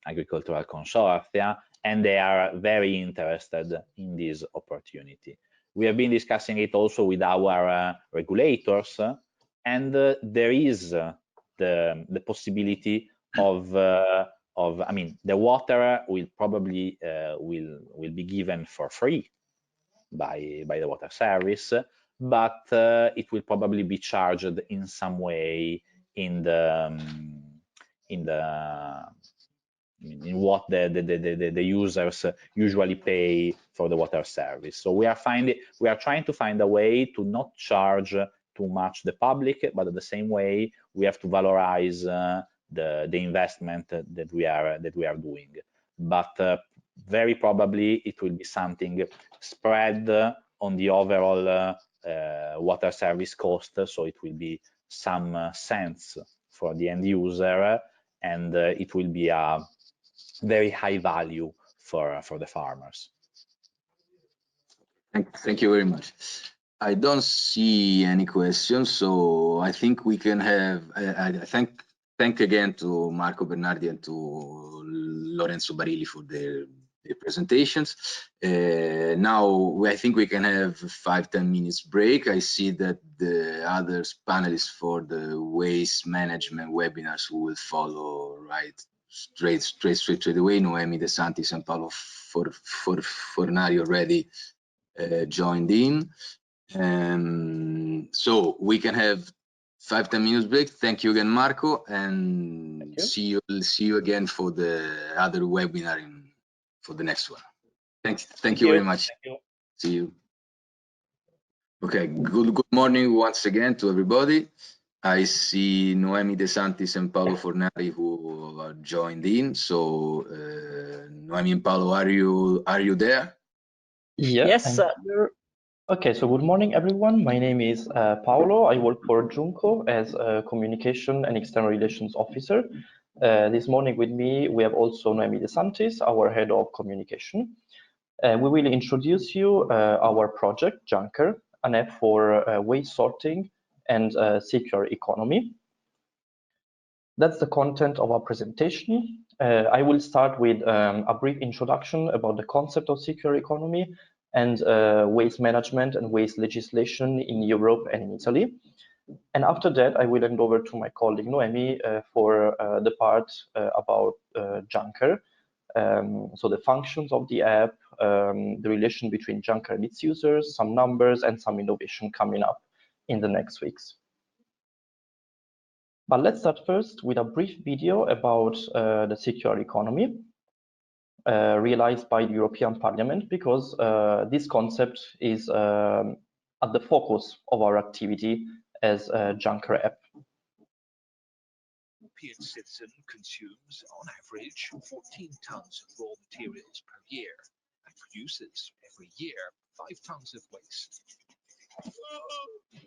agricultural consortia, and they are very interested in this opportunity. We have been discussing it also with our regulators, and there is the possibility of I mean, the water will probably will be given for free by the water service, but it will probably be charged in some way in what the users usually pay for the water service. So we are trying to find a way to not charge too much the public, but at the same way we have to valorize the investment that we are doing. But very probably it will be something spread on the overall water service cost, so it will be some cents for the end user, and it will be a very high value for the farmers. Thank you very much. I don't see any questions, so I think we can have. I thank again to Marco Bernardi and to Lorenzo Barilli for their presentations. Now I think we can have 5-10 minutes break. I see that the other panelists for the waste management webinars who will follow straight away. Noemi De Santis and Paolo Fornari already joined in. So we can have 5-10 minutes break. Thank you again, Marco, and see you again for the other webinar for the next one. Thank you very much. Thank you. See you. Okay, good morning once again to everybody. I see Noemi De Santis and Paolo Fornari who are joined in. So Noemi and Paolo, are you there? Yeah, yes. Okay, so good morning, everyone. My name is Paolo. I work for Junco as a Communication and External Relations Officer. This morning with me, we have also Noemi De Santis, our Head of Communication. We will introduce you our project, Junker, an app for waste sorting and circular economy. That's the content of our presentation. I will start with a brief introduction about the concept of circular economy and waste management and waste legislation in Europe and in Italy. And after that, I will hand over to my colleague Noemi for the part about Junker. So the functions of the app, the relation between Junker and its users, some numbers, and some innovation coming up in the next weeks. But let's start first with a brief video about the circular economy. Realized by the European Parliament, because this concept is at the focus of our activity as a Junker app. European citizen consumes, on average, 14 tons of raw materials per year and produces every year 5 tons of waste.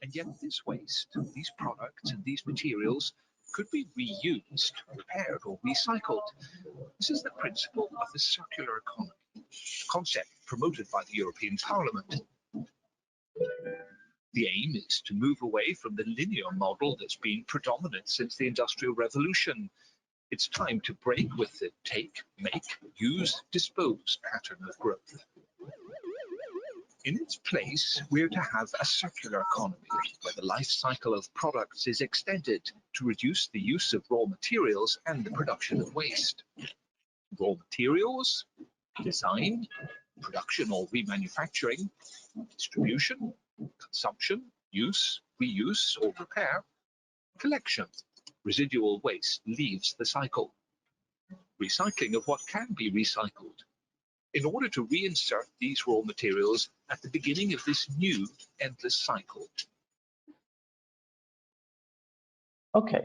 And yet this waste, these products and these materials could be reused, repaired or recycled. This is the principle of the circular economy, a concept promoted by the European Parliament. The aim is to move away from the linear model that's been predominant since the Industrial Revolution. It's time to break with the take, make, use, dispose pattern of growth. In its place, we're to have a circular economy where the life cycle of products is extended to reduce the use of raw materials and the production of waste. Raw materials, design, production or remanufacturing, distribution, consumption, use, reuse or repair, collection. Residual waste leaves the cycle. Recycling of what can be recycled. In order to reinsert these raw materials at the beginning of this new endless cycle. Okay.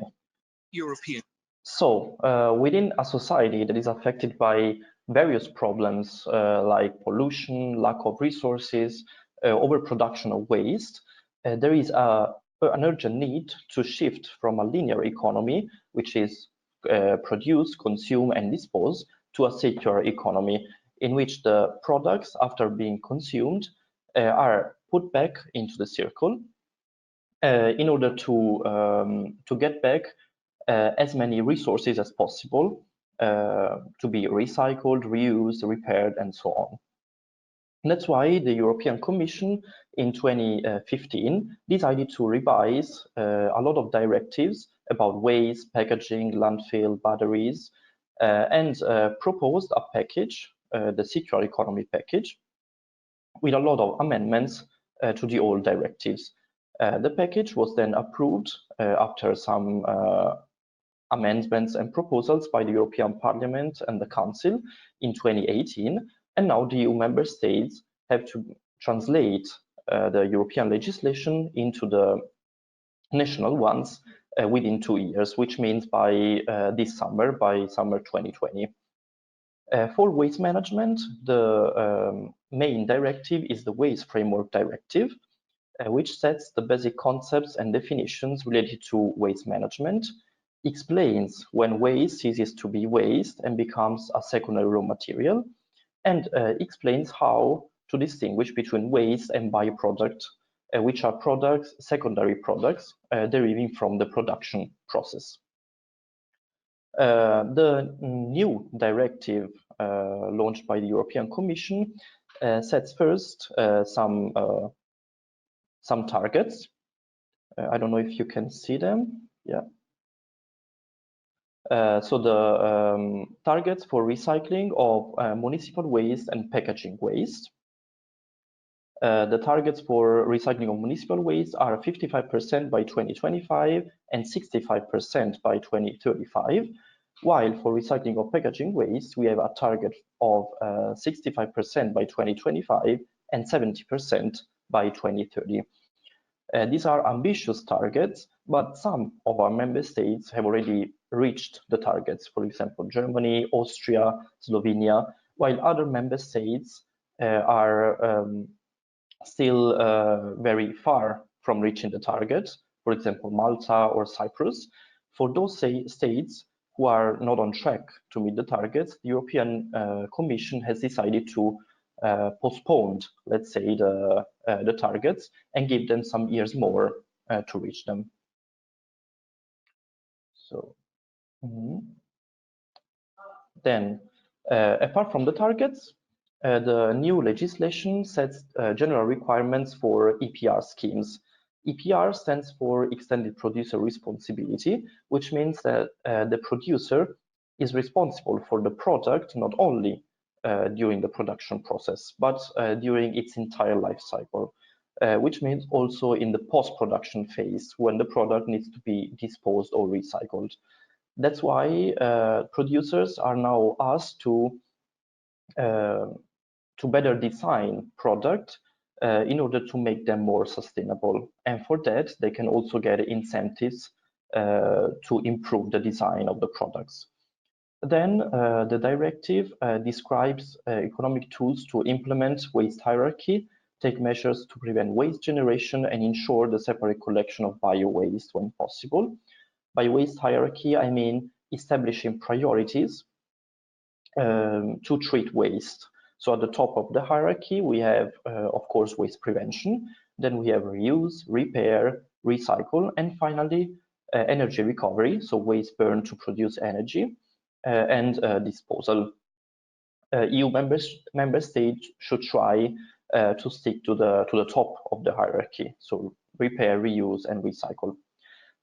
European. So within a society that is affected by various problems like pollution, lack of resources, overproduction of waste, there is an urgent need to shift from a linear economy, which is produce, consume, and dispose, to a circular economy, in which the products, after being consumed, are put back into the circle in order to get back as many resources as possible to be recycled, reused, repaired, and so on. And that's why the European Commission in 2015 decided to revise a lot of directives about waste, packaging, landfill, batteries, and proposed a package, the circular economy package, with a lot of amendments to the old directives. The package was then approved after some amendments and proposals by the European Parliament and the Council in 2018, and now the EU member states have to translate the European legislation into the national ones within 2 years, which means by this summer, by summer 2020. For waste management, the main directive is the Waste Framework Directive, which sets the basic concepts and definitions related to waste management, explains when waste ceases to be waste and becomes a secondary raw material, and explains how to distinguish between waste and byproduct, which are products, secondary products, deriving from the production process. The new directive launched by the European Commission sets first some targets. I don't know if you can see them. Yeah. So the targets for recycling of municipal waste and packaging waste. The targets for recycling of municipal waste are 55% by 2025 and 65% by 2035, while for recycling of packaging waste, we have a target of 65% by 2025 and 70% by 2030. These are ambitious targets, but some of our member states have already reached the targets. For example, Germany, Austria, Slovenia, while other member states are still very far from reaching the target. For example, Malta or Cyprus. For those states who are not on track to meet the targets, the European Commission has decided to postpone, let's say, the targets and give them some years more to reach them. So then, apart from the targets, the new legislation sets general requirements for EPR schemes. EPR stands for Extended Producer Responsibility, which means that the producer is responsible for the product not only during the production process, but during its entire life cycle, which means also in the post-production phase when the product needs to be disposed or recycled. That's why producers are now asked to better design product in order to make them more sustainable. And for that, they can also get incentives to improve the design of the products. Then the directive describes economic tools to implement waste hierarchy, take measures to prevent waste generation, and ensure the separate collection of bio-waste when possible. By waste hierarchy, I mean establishing priorities to treat waste. So at the top of the hierarchy, we have, of course, waste prevention. Then we have reuse, repair, recycle, and finally, energy recovery, so waste burned to produce energy, and disposal. EU member states should try to stick to the top of the hierarchy, so repair, reuse, and recycle.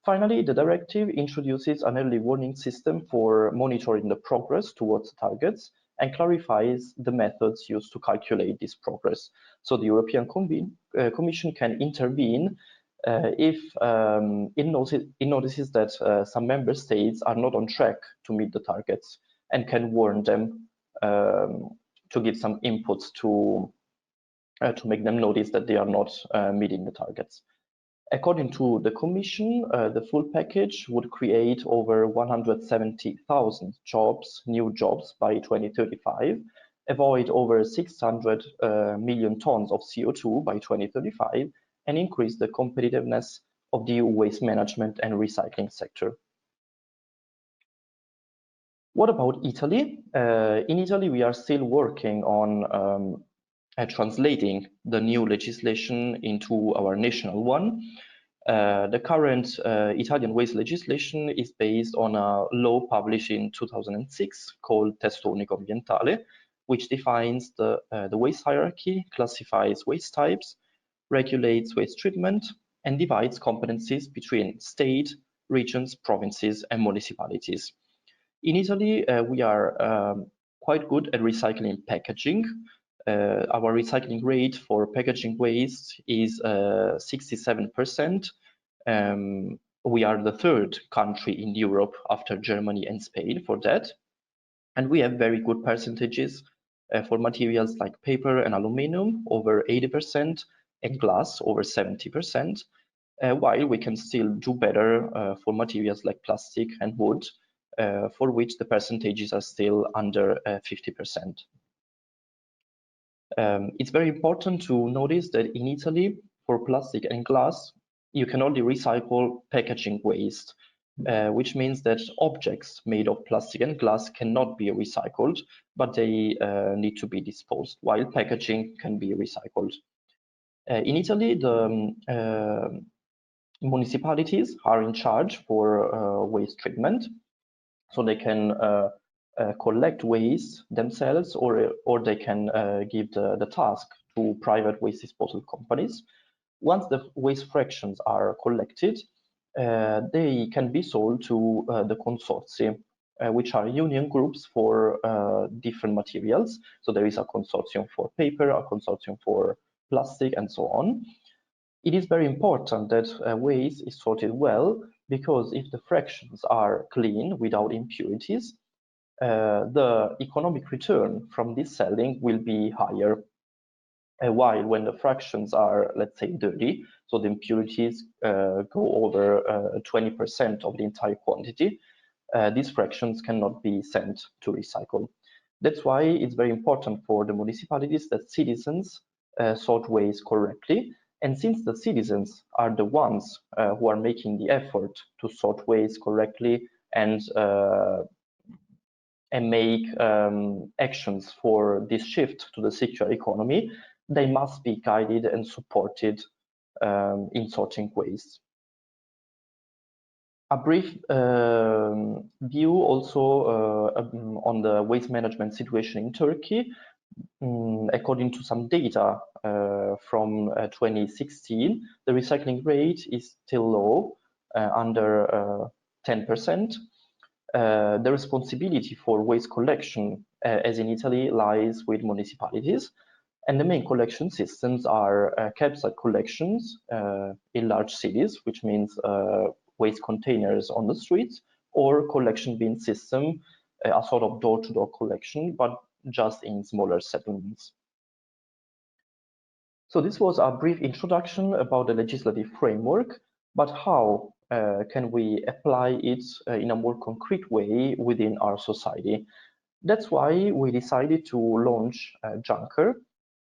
Finally, the directive introduces an early warning system for monitoring the progress towards targets and clarifies the methods used to calculate this progress. So the European Commission can intervene if it notices that some member states are not on track to meet the targets, and can warn them to give some inputs to make them notice that they are not meeting the targets. According to the Commission, the full package would create over 170,000 jobs, new jobs by 2035, avoid over 600 million tons of CO2 by 2035, and increase the competitiveness of the EU waste management and recycling sector. What about Italy? In Italy, we are still working on translating the new legislation into our national one. The current Italian waste legislation is based on a law published in 2006 called Testo Unico Ambientale, which defines the waste hierarchy, classifies waste types, regulates waste treatment, and divides competencies between state, regions, provinces, and municipalities. In Italy, we are quite good at recycling packaging. Our recycling rate for packaging waste is 67%. We are the third country in Europe after Germany and Spain for that. And we have very good percentages for materials like paper and aluminum, over 80%, and glass, over 70%, while we can still do better for materials like plastic and wood, for which the percentages are still under 50%. It's very important to notice that in Italy, for plastic and glass, you can only recycle packaging waste, which means that objects made of plastic and glass cannot be recycled, but they need to be disposed, while packaging can be recycled. In Italy, the municipalities are in charge for waste treatment, so they can collect waste themselves, or they can give the task to private waste disposal companies. Once the waste fractions are collected, they can be sold to the consortium, which are union groups for different materials. So there is a consortium for paper, a consortium for plastic, and so on. It is very important that waste is sorted well, because if the fractions are clean without impurities, the economic return from this selling will be higher. While when the fractions are, let's say, dirty, so the impurities go over 20% of the entire quantity, these fractions cannot be sent to recycle. That's why it's very important for the municipalities that citizens sort waste correctly. And since the citizens are the ones who are making the effort to sort waste correctly and make actions for this shift to the circular economy, they must be guided and supported in sorting waste. A brief view also on the waste management situation in Turkey. According to some data from 2016, the recycling rate is still low, under 10%. The responsibility for waste collection, as in Italy, lies with municipalities, and the main collection systems are campsite collections in large cities, which means waste containers on the streets, or collection bin system, a sort of door-to-door collection, but just in smaller settlements. So this was a brief introduction about the legislative framework, but how can we apply it in a more concrete way within our society? That's why we decided to launch Junker,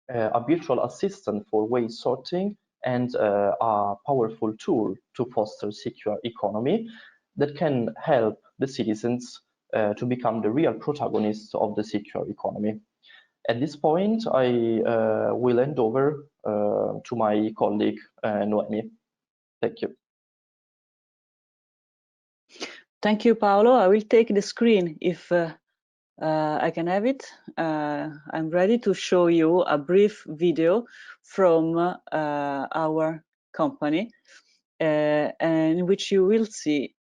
a virtual assistant for waste sorting and a powerful tool to foster circular economy that can help the citizens to become the real protagonists of the circular economy. At this point, I will hand over to my colleague, Noemi. Thank you. Thank you, Paolo. I will take the screen if I can have it. I'm ready to show you a brief video from our company, and in which you will see.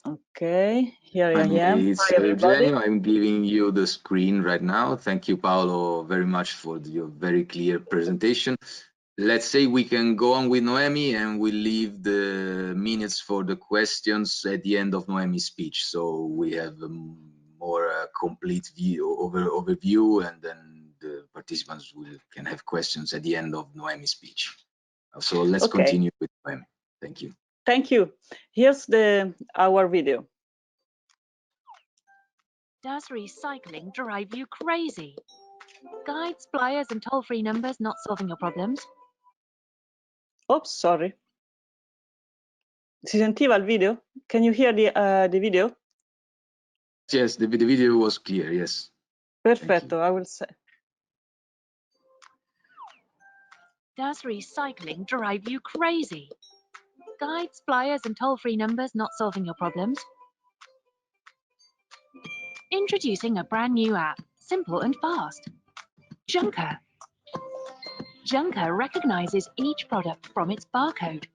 Okay, here I am. It's Hi, everybody. Eugenio. I'm giving you the screen right now. Thank you, Paolo, very much for your very clear presentation. Let's say we can go on with Noemi, and we leave the minutes for the questions at the end of Noemi's speech. So we have a more complete overview, and then the participants can have questions at the end of Noemi's speech. So let's continue with Noemi. Thank you. Thank you. Here's our video. Does recycling drive you crazy? Guides, flyers, and toll-free numbers not solving your problems? Oops, sorry. Si sentiva il video? Can you hear the video? Yes, the video was clear, yes. Perfetto, I will say. Does recycling drive you crazy? Guides, flyers, and toll-free numbers not solving your problems? Introducing a brand new app, simple and fast. Junker. Junker recognizes each product from its barcode,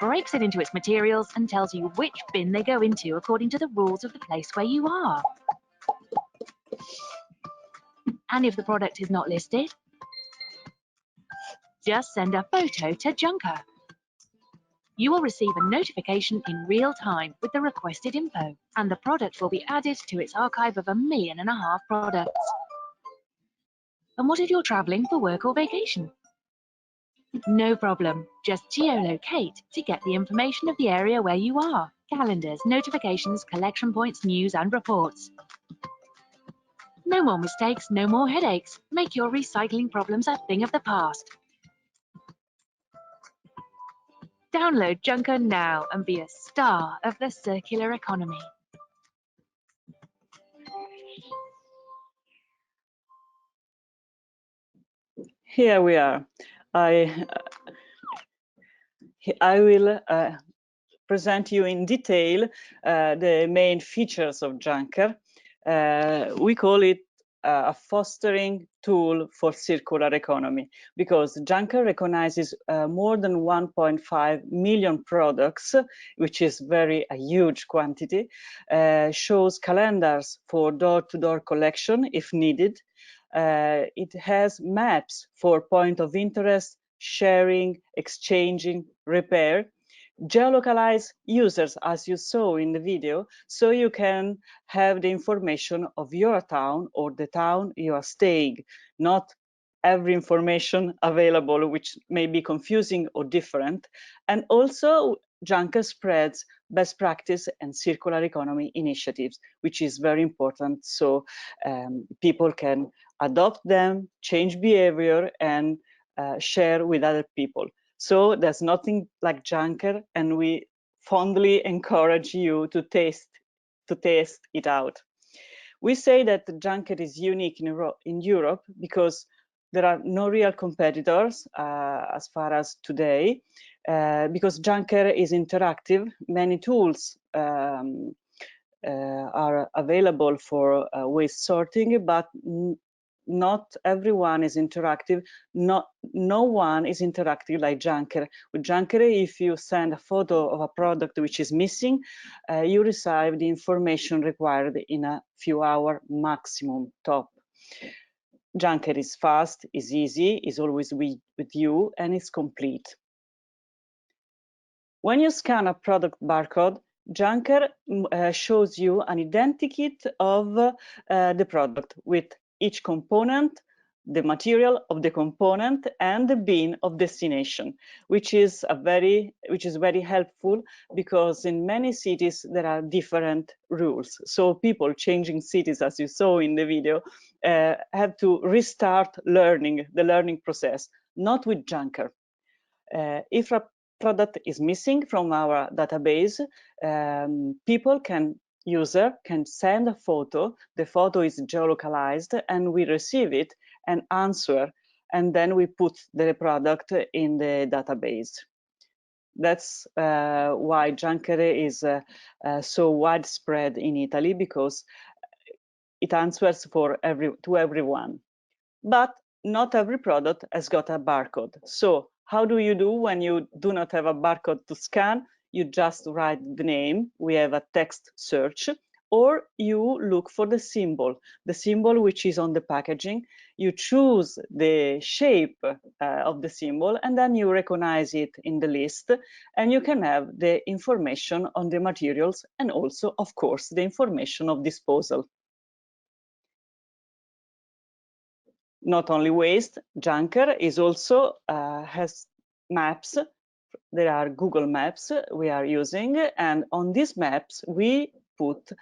breaks it into its materials, and tells you which bin they go into according to the rules of the place where you are. And if the product is not listed, just send a photo to Junker. You will receive a notification in real time with the requested info, and the product will be added to its archive of 1.5 million products. And what if you're traveling for work or vacation? No problem. Just geolocate to get the information of the area where you are. Calendars, notifications, collection points, news, and reports. No more mistakes, no more headaches. Make your recycling problems a thing of the past. Download Junker now and be a star of the circular economy. Here we are. I will present you in detail the main features of Junker. We call it a fostering tool for circular economy, because Junker recognizes more than 1.5 million products, which is a huge quantity, shows calendars for door-to-door collection if needed. It has maps for point of interest, sharing, exchanging, repair, geolocalize users, as you saw in the video, so you can have the information of your town or the town you are staying, not every information available, which may be confusing or different. And also Junker spreads best practice and circular economy initiatives, which is very important, so people can adopt them, change behavior, and share with other people. So there's nothing like Junker, and we fondly encourage you to test it out. We say that Junker is unique in Europe because there are no real competitors as far as today, because Junker is interactive. Many tools are available for waste sorting, but not everyone is interactive. No one is interactive like Junker. With Junker, if you send a photo of a product which is missing, you receive the information required in a few hours maximum top. Junker is fast, is easy, is always with you, and is complete. When you scan a product barcode, Junker shows you an identikit of the product with each component, the material of the component, and the bin of destination, which is very helpful, because in many cities there are different rules. So people changing cities, as you saw in the video, have to restart the learning process. Not with Junker. If a product is missing from our database, user can send a photo, the photo is geolocalized, and we receive it and answer, and then we put the product in the database. That's why junker is so widespread in Italy, because it answers to everyone. But not every product has got a barcode. So how do you do when you do not have a barcode to scan? You just write the name. We have a text search, or you look for the symbol which is on the packaging. You choose the shape of the symbol, and then you recognize it in the list, and you can have the information on the materials, and also, of course, the information of disposal. Not only waste, junker is also has maps. There are Google Maps we are using, and on these maps we put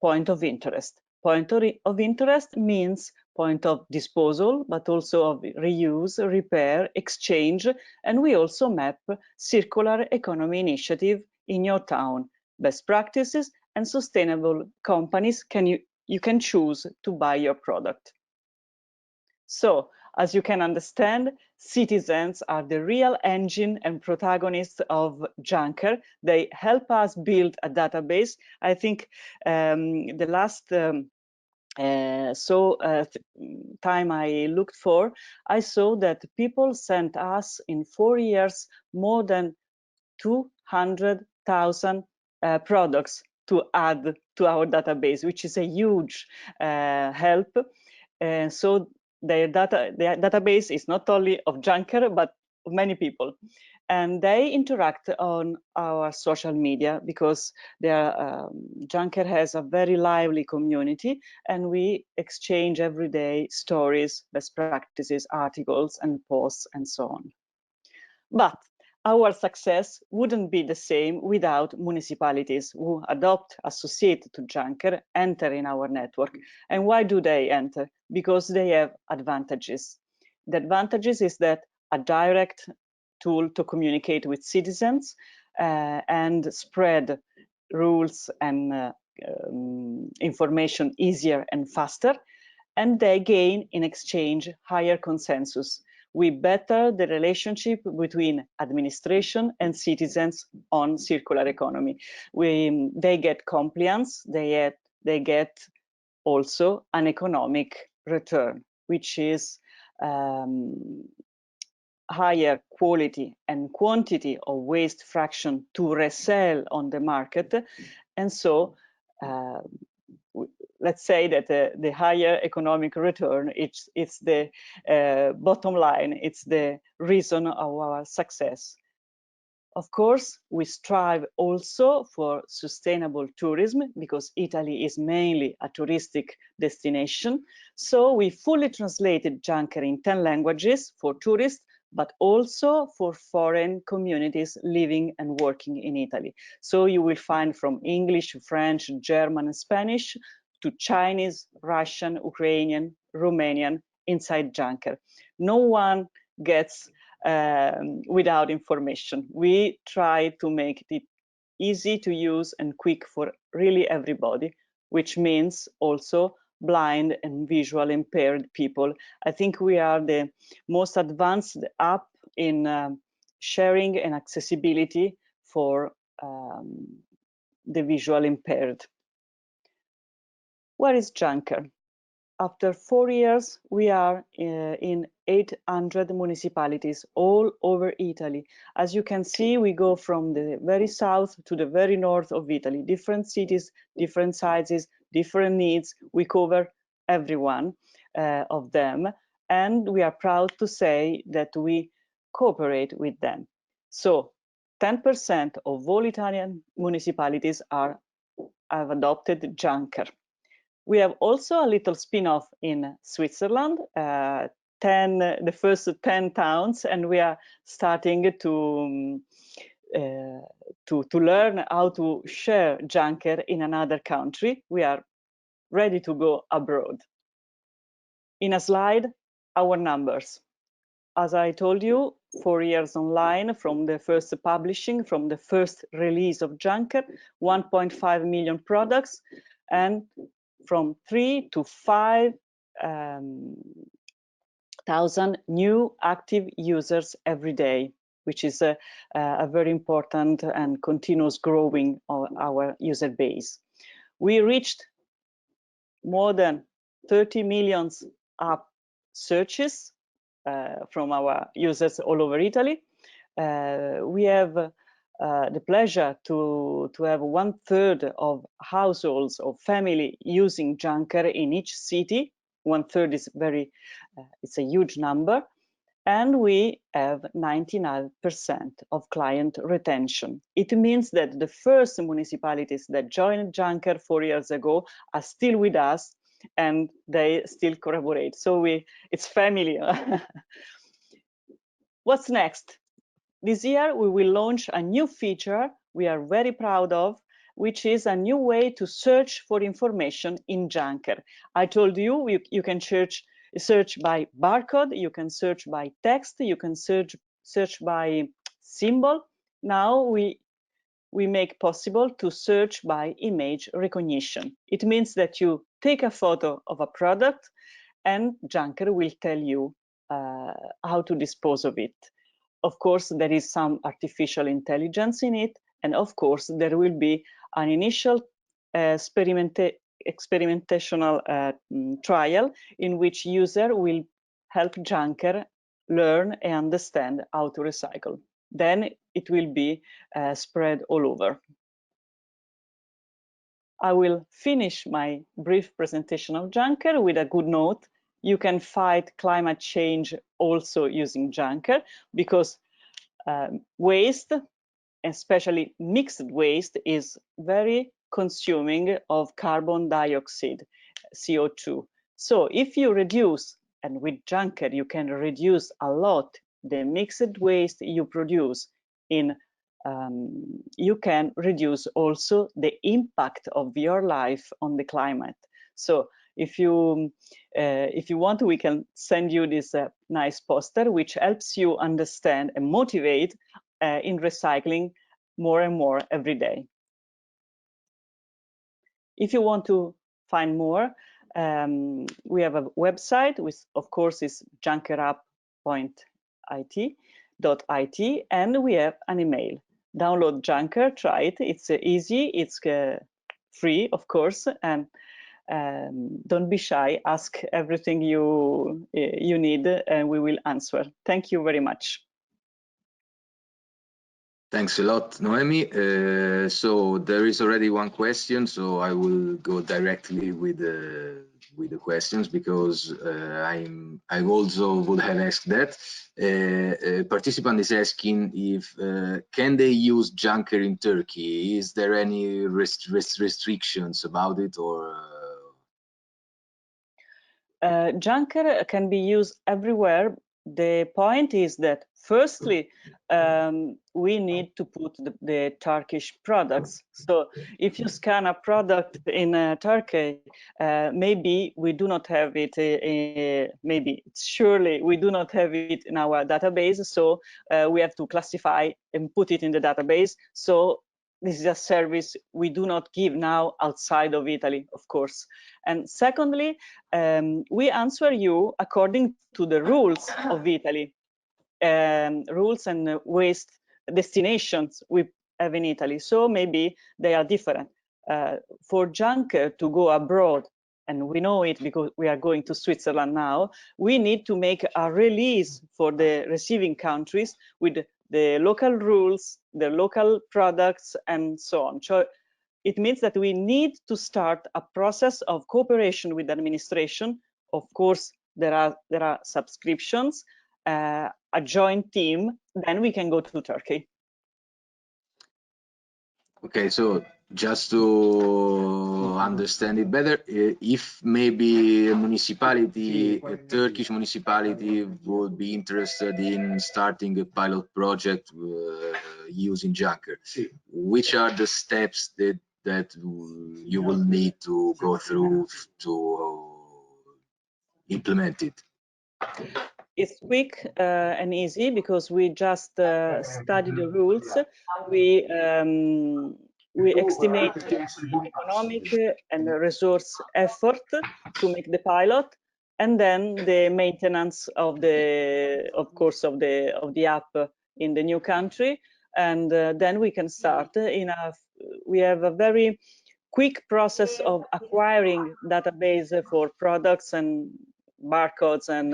point of interest. Point of interest means point of disposal, but also of reuse, repair, exchange, and we also map circular economy initiative in your town, best practices, and sustainable companies you can choose to buy your product. So, as you can understand, citizens are the real engine and protagonists of junker. They help us build a database. I think the last time I looked for, I saw that people sent us in 4 years more than 200,000 products to add to our database, which is a huge help. So their database is not only of junker, but of many people. And they interact on our social media, because junker has a very lively community, and we exchange every day stories, best practices, articles, and posts, and so on. But our success wouldn't be the same without municipalities who adopt, associate to junker, enter in our network. And why do they enter? Because they have advantages. The advantages is that a direct tool to communicate with citizens and spread rules and information easier and faster, and they gain in exchange higher consensus. We better the relationship between administration and citizens on circular economy. They get compliance, they get also an economic return, which is higher quality and quantity of waste fraction to resell on the market. And so let's say that the higher economic return, it's the bottom line, it's the reason of our success. Of course, we strive also for sustainable tourism, because Italy is mainly a touristic destination. So we fully translated junker in 10 languages for tourists, but also for foreign communities living and working in Italy. So you will find from English, French, German, and Spanish to Chinese, Russian, Ukrainian, Romanian inside junker. No one gets without information. We try to make it easy to use and quick for really everybody, which means also blind and visual impaired people. I think we are the most advanced app in sharing and accessibility for the visual impaired. Where is junker? After 4 years, we are in 800 municipalities all over Italy. As you can see, we go from the very south to the very north of Italy, different cities, different sizes, different needs. We cover every one of them, and we are proud to say that we cooperate with them. So 10% of all Italian municipalities have adopted junker. We have also a little spin-off in Switzerland, the first 10 towns, and we are starting to learn how to share junker in another country. We are ready to go abroad. In a slide, our numbers. As I told you, 4 years online from the first publishing, from the first release of junker, 1.5 million products, and from 3 to 5 thousand new active users every day. which is a very important and continuous growing of our user base. We reached more than 30 million app searches from our users all over Italy. We have the pleasure to have 1/3 of households or family using Junker in each city. 1/3 is it's a huge number. And we have 99% of client retention. It means that the first municipalities that joined Junker 4 years ago are still with us and they still collaborate. So it's family. What's next? This year, we will launch a new feature we are very proud of, which is a new way to search for information in Junker. I told you, you can search by barcode, you can search by text, you can search by symbol. Now we make possible to search by image recognition. It means that you take a photo of a product and Junker will tell you how to dispose of it. Of course, there is some artificial intelligence in it, and of course, there will be an initial experimental trial in which user will help Junker learn and understand how to recycle. Then it will be spread all over. I will finish my brief presentation of Junker with a good note. You can fight climate change also using Junker, because waste, especially mixed waste, is very consuming of carbon dioxide, CO2. So if you reduce, and with Junker you can reduce a lot the mixed waste you produce in, you can reduce also the impact of your life on the climate. So if you want, we can send you this nice poster which helps you understand and motivate in recycling more and more every day. If you want to find more, we have a website, which of course is junkerapp.it, and we have an email. Download Junker, try it. It's easy, it's free, of course, and don't be shy. Ask everything you need, and we will answer. Thank you very much. Thanks a lot, Noemi. So there is already one question, so I will go directly with the questions, because I also would have asked that. A participant is asking if can they use Junker in Turkey? Is there any restrictions about it, or? Junker can be used everywhere. The point is that firstly, we need to put the Turkish products. So if you scan a product in Turkey, maybe we do not have it, surely we do not have it in our database. So we have to classify and put it in the database. So this is a service we do not give now outside of Italy, of course. And secondly, we answer you according to the rules of Italy, rules and waste destinations we have in Italy. So maybe they are different. For Junker to go abroad, and we know it because we are going to Switzerland now, we need to make a release for the receiving countries with the local rules, the local products, and so on. So it means that we need to start a process of cooperation with the administration. Of course, there are subscriptions, a joint team, then we can go to Turkey. Okay, so just to understand it better, if maybe a municipality, a Turkish municipality, would be interested in starting a pilot project using Junker, which are the steps that you will need to go through to implement it? It's quick and easy because we just study the rules. We estimate the economic and the resource effort to make the pilot, and then the maintenance of the, of course, of the app in the new country, and then we can start. We have a very quick process of acquiring database for products and barcodes and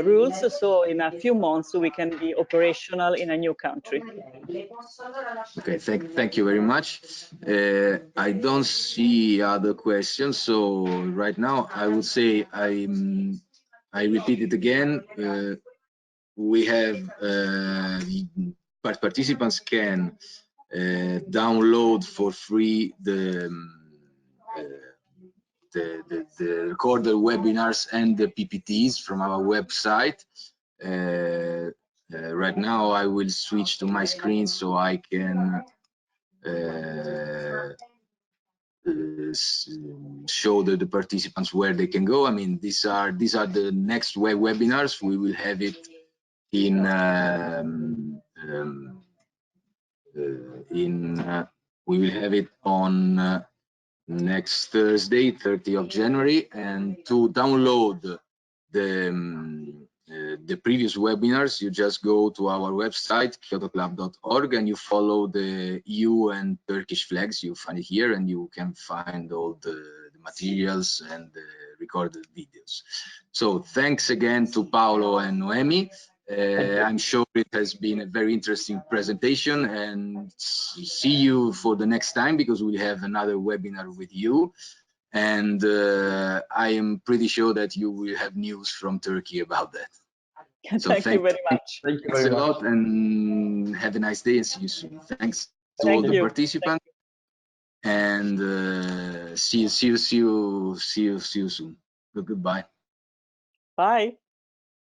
rules. So in a few months we can be operational in a new country. Okay, thank you very much. I don't see other questions, so right now I would say I repeat it again. We have participants can download for free the recorded webinars and the PPTs from our website. Right now I will switch to my screen so I can show the participants where they can go. I mean, these are the next webinars. We will have it in we will have it on next Thursday, 30th of January, and to download the previous webinars, you just go to our website, kyotoclub.org, and you follow the EU and Turkish flags. You find it here, and you can find all the materials and the recorded videos. So thanks again to Paolo and Noemi. I'm sure it has been a very interesting presentation, and see you for the next time, because we'll have another webinar with you. And I am pretty sure that you will have news from Turkey about that. So Thank you very much. Thanks a lot, and have a nice day, and see you soon. Thanks to all the participants, and see you soon. Goodbye. Bye.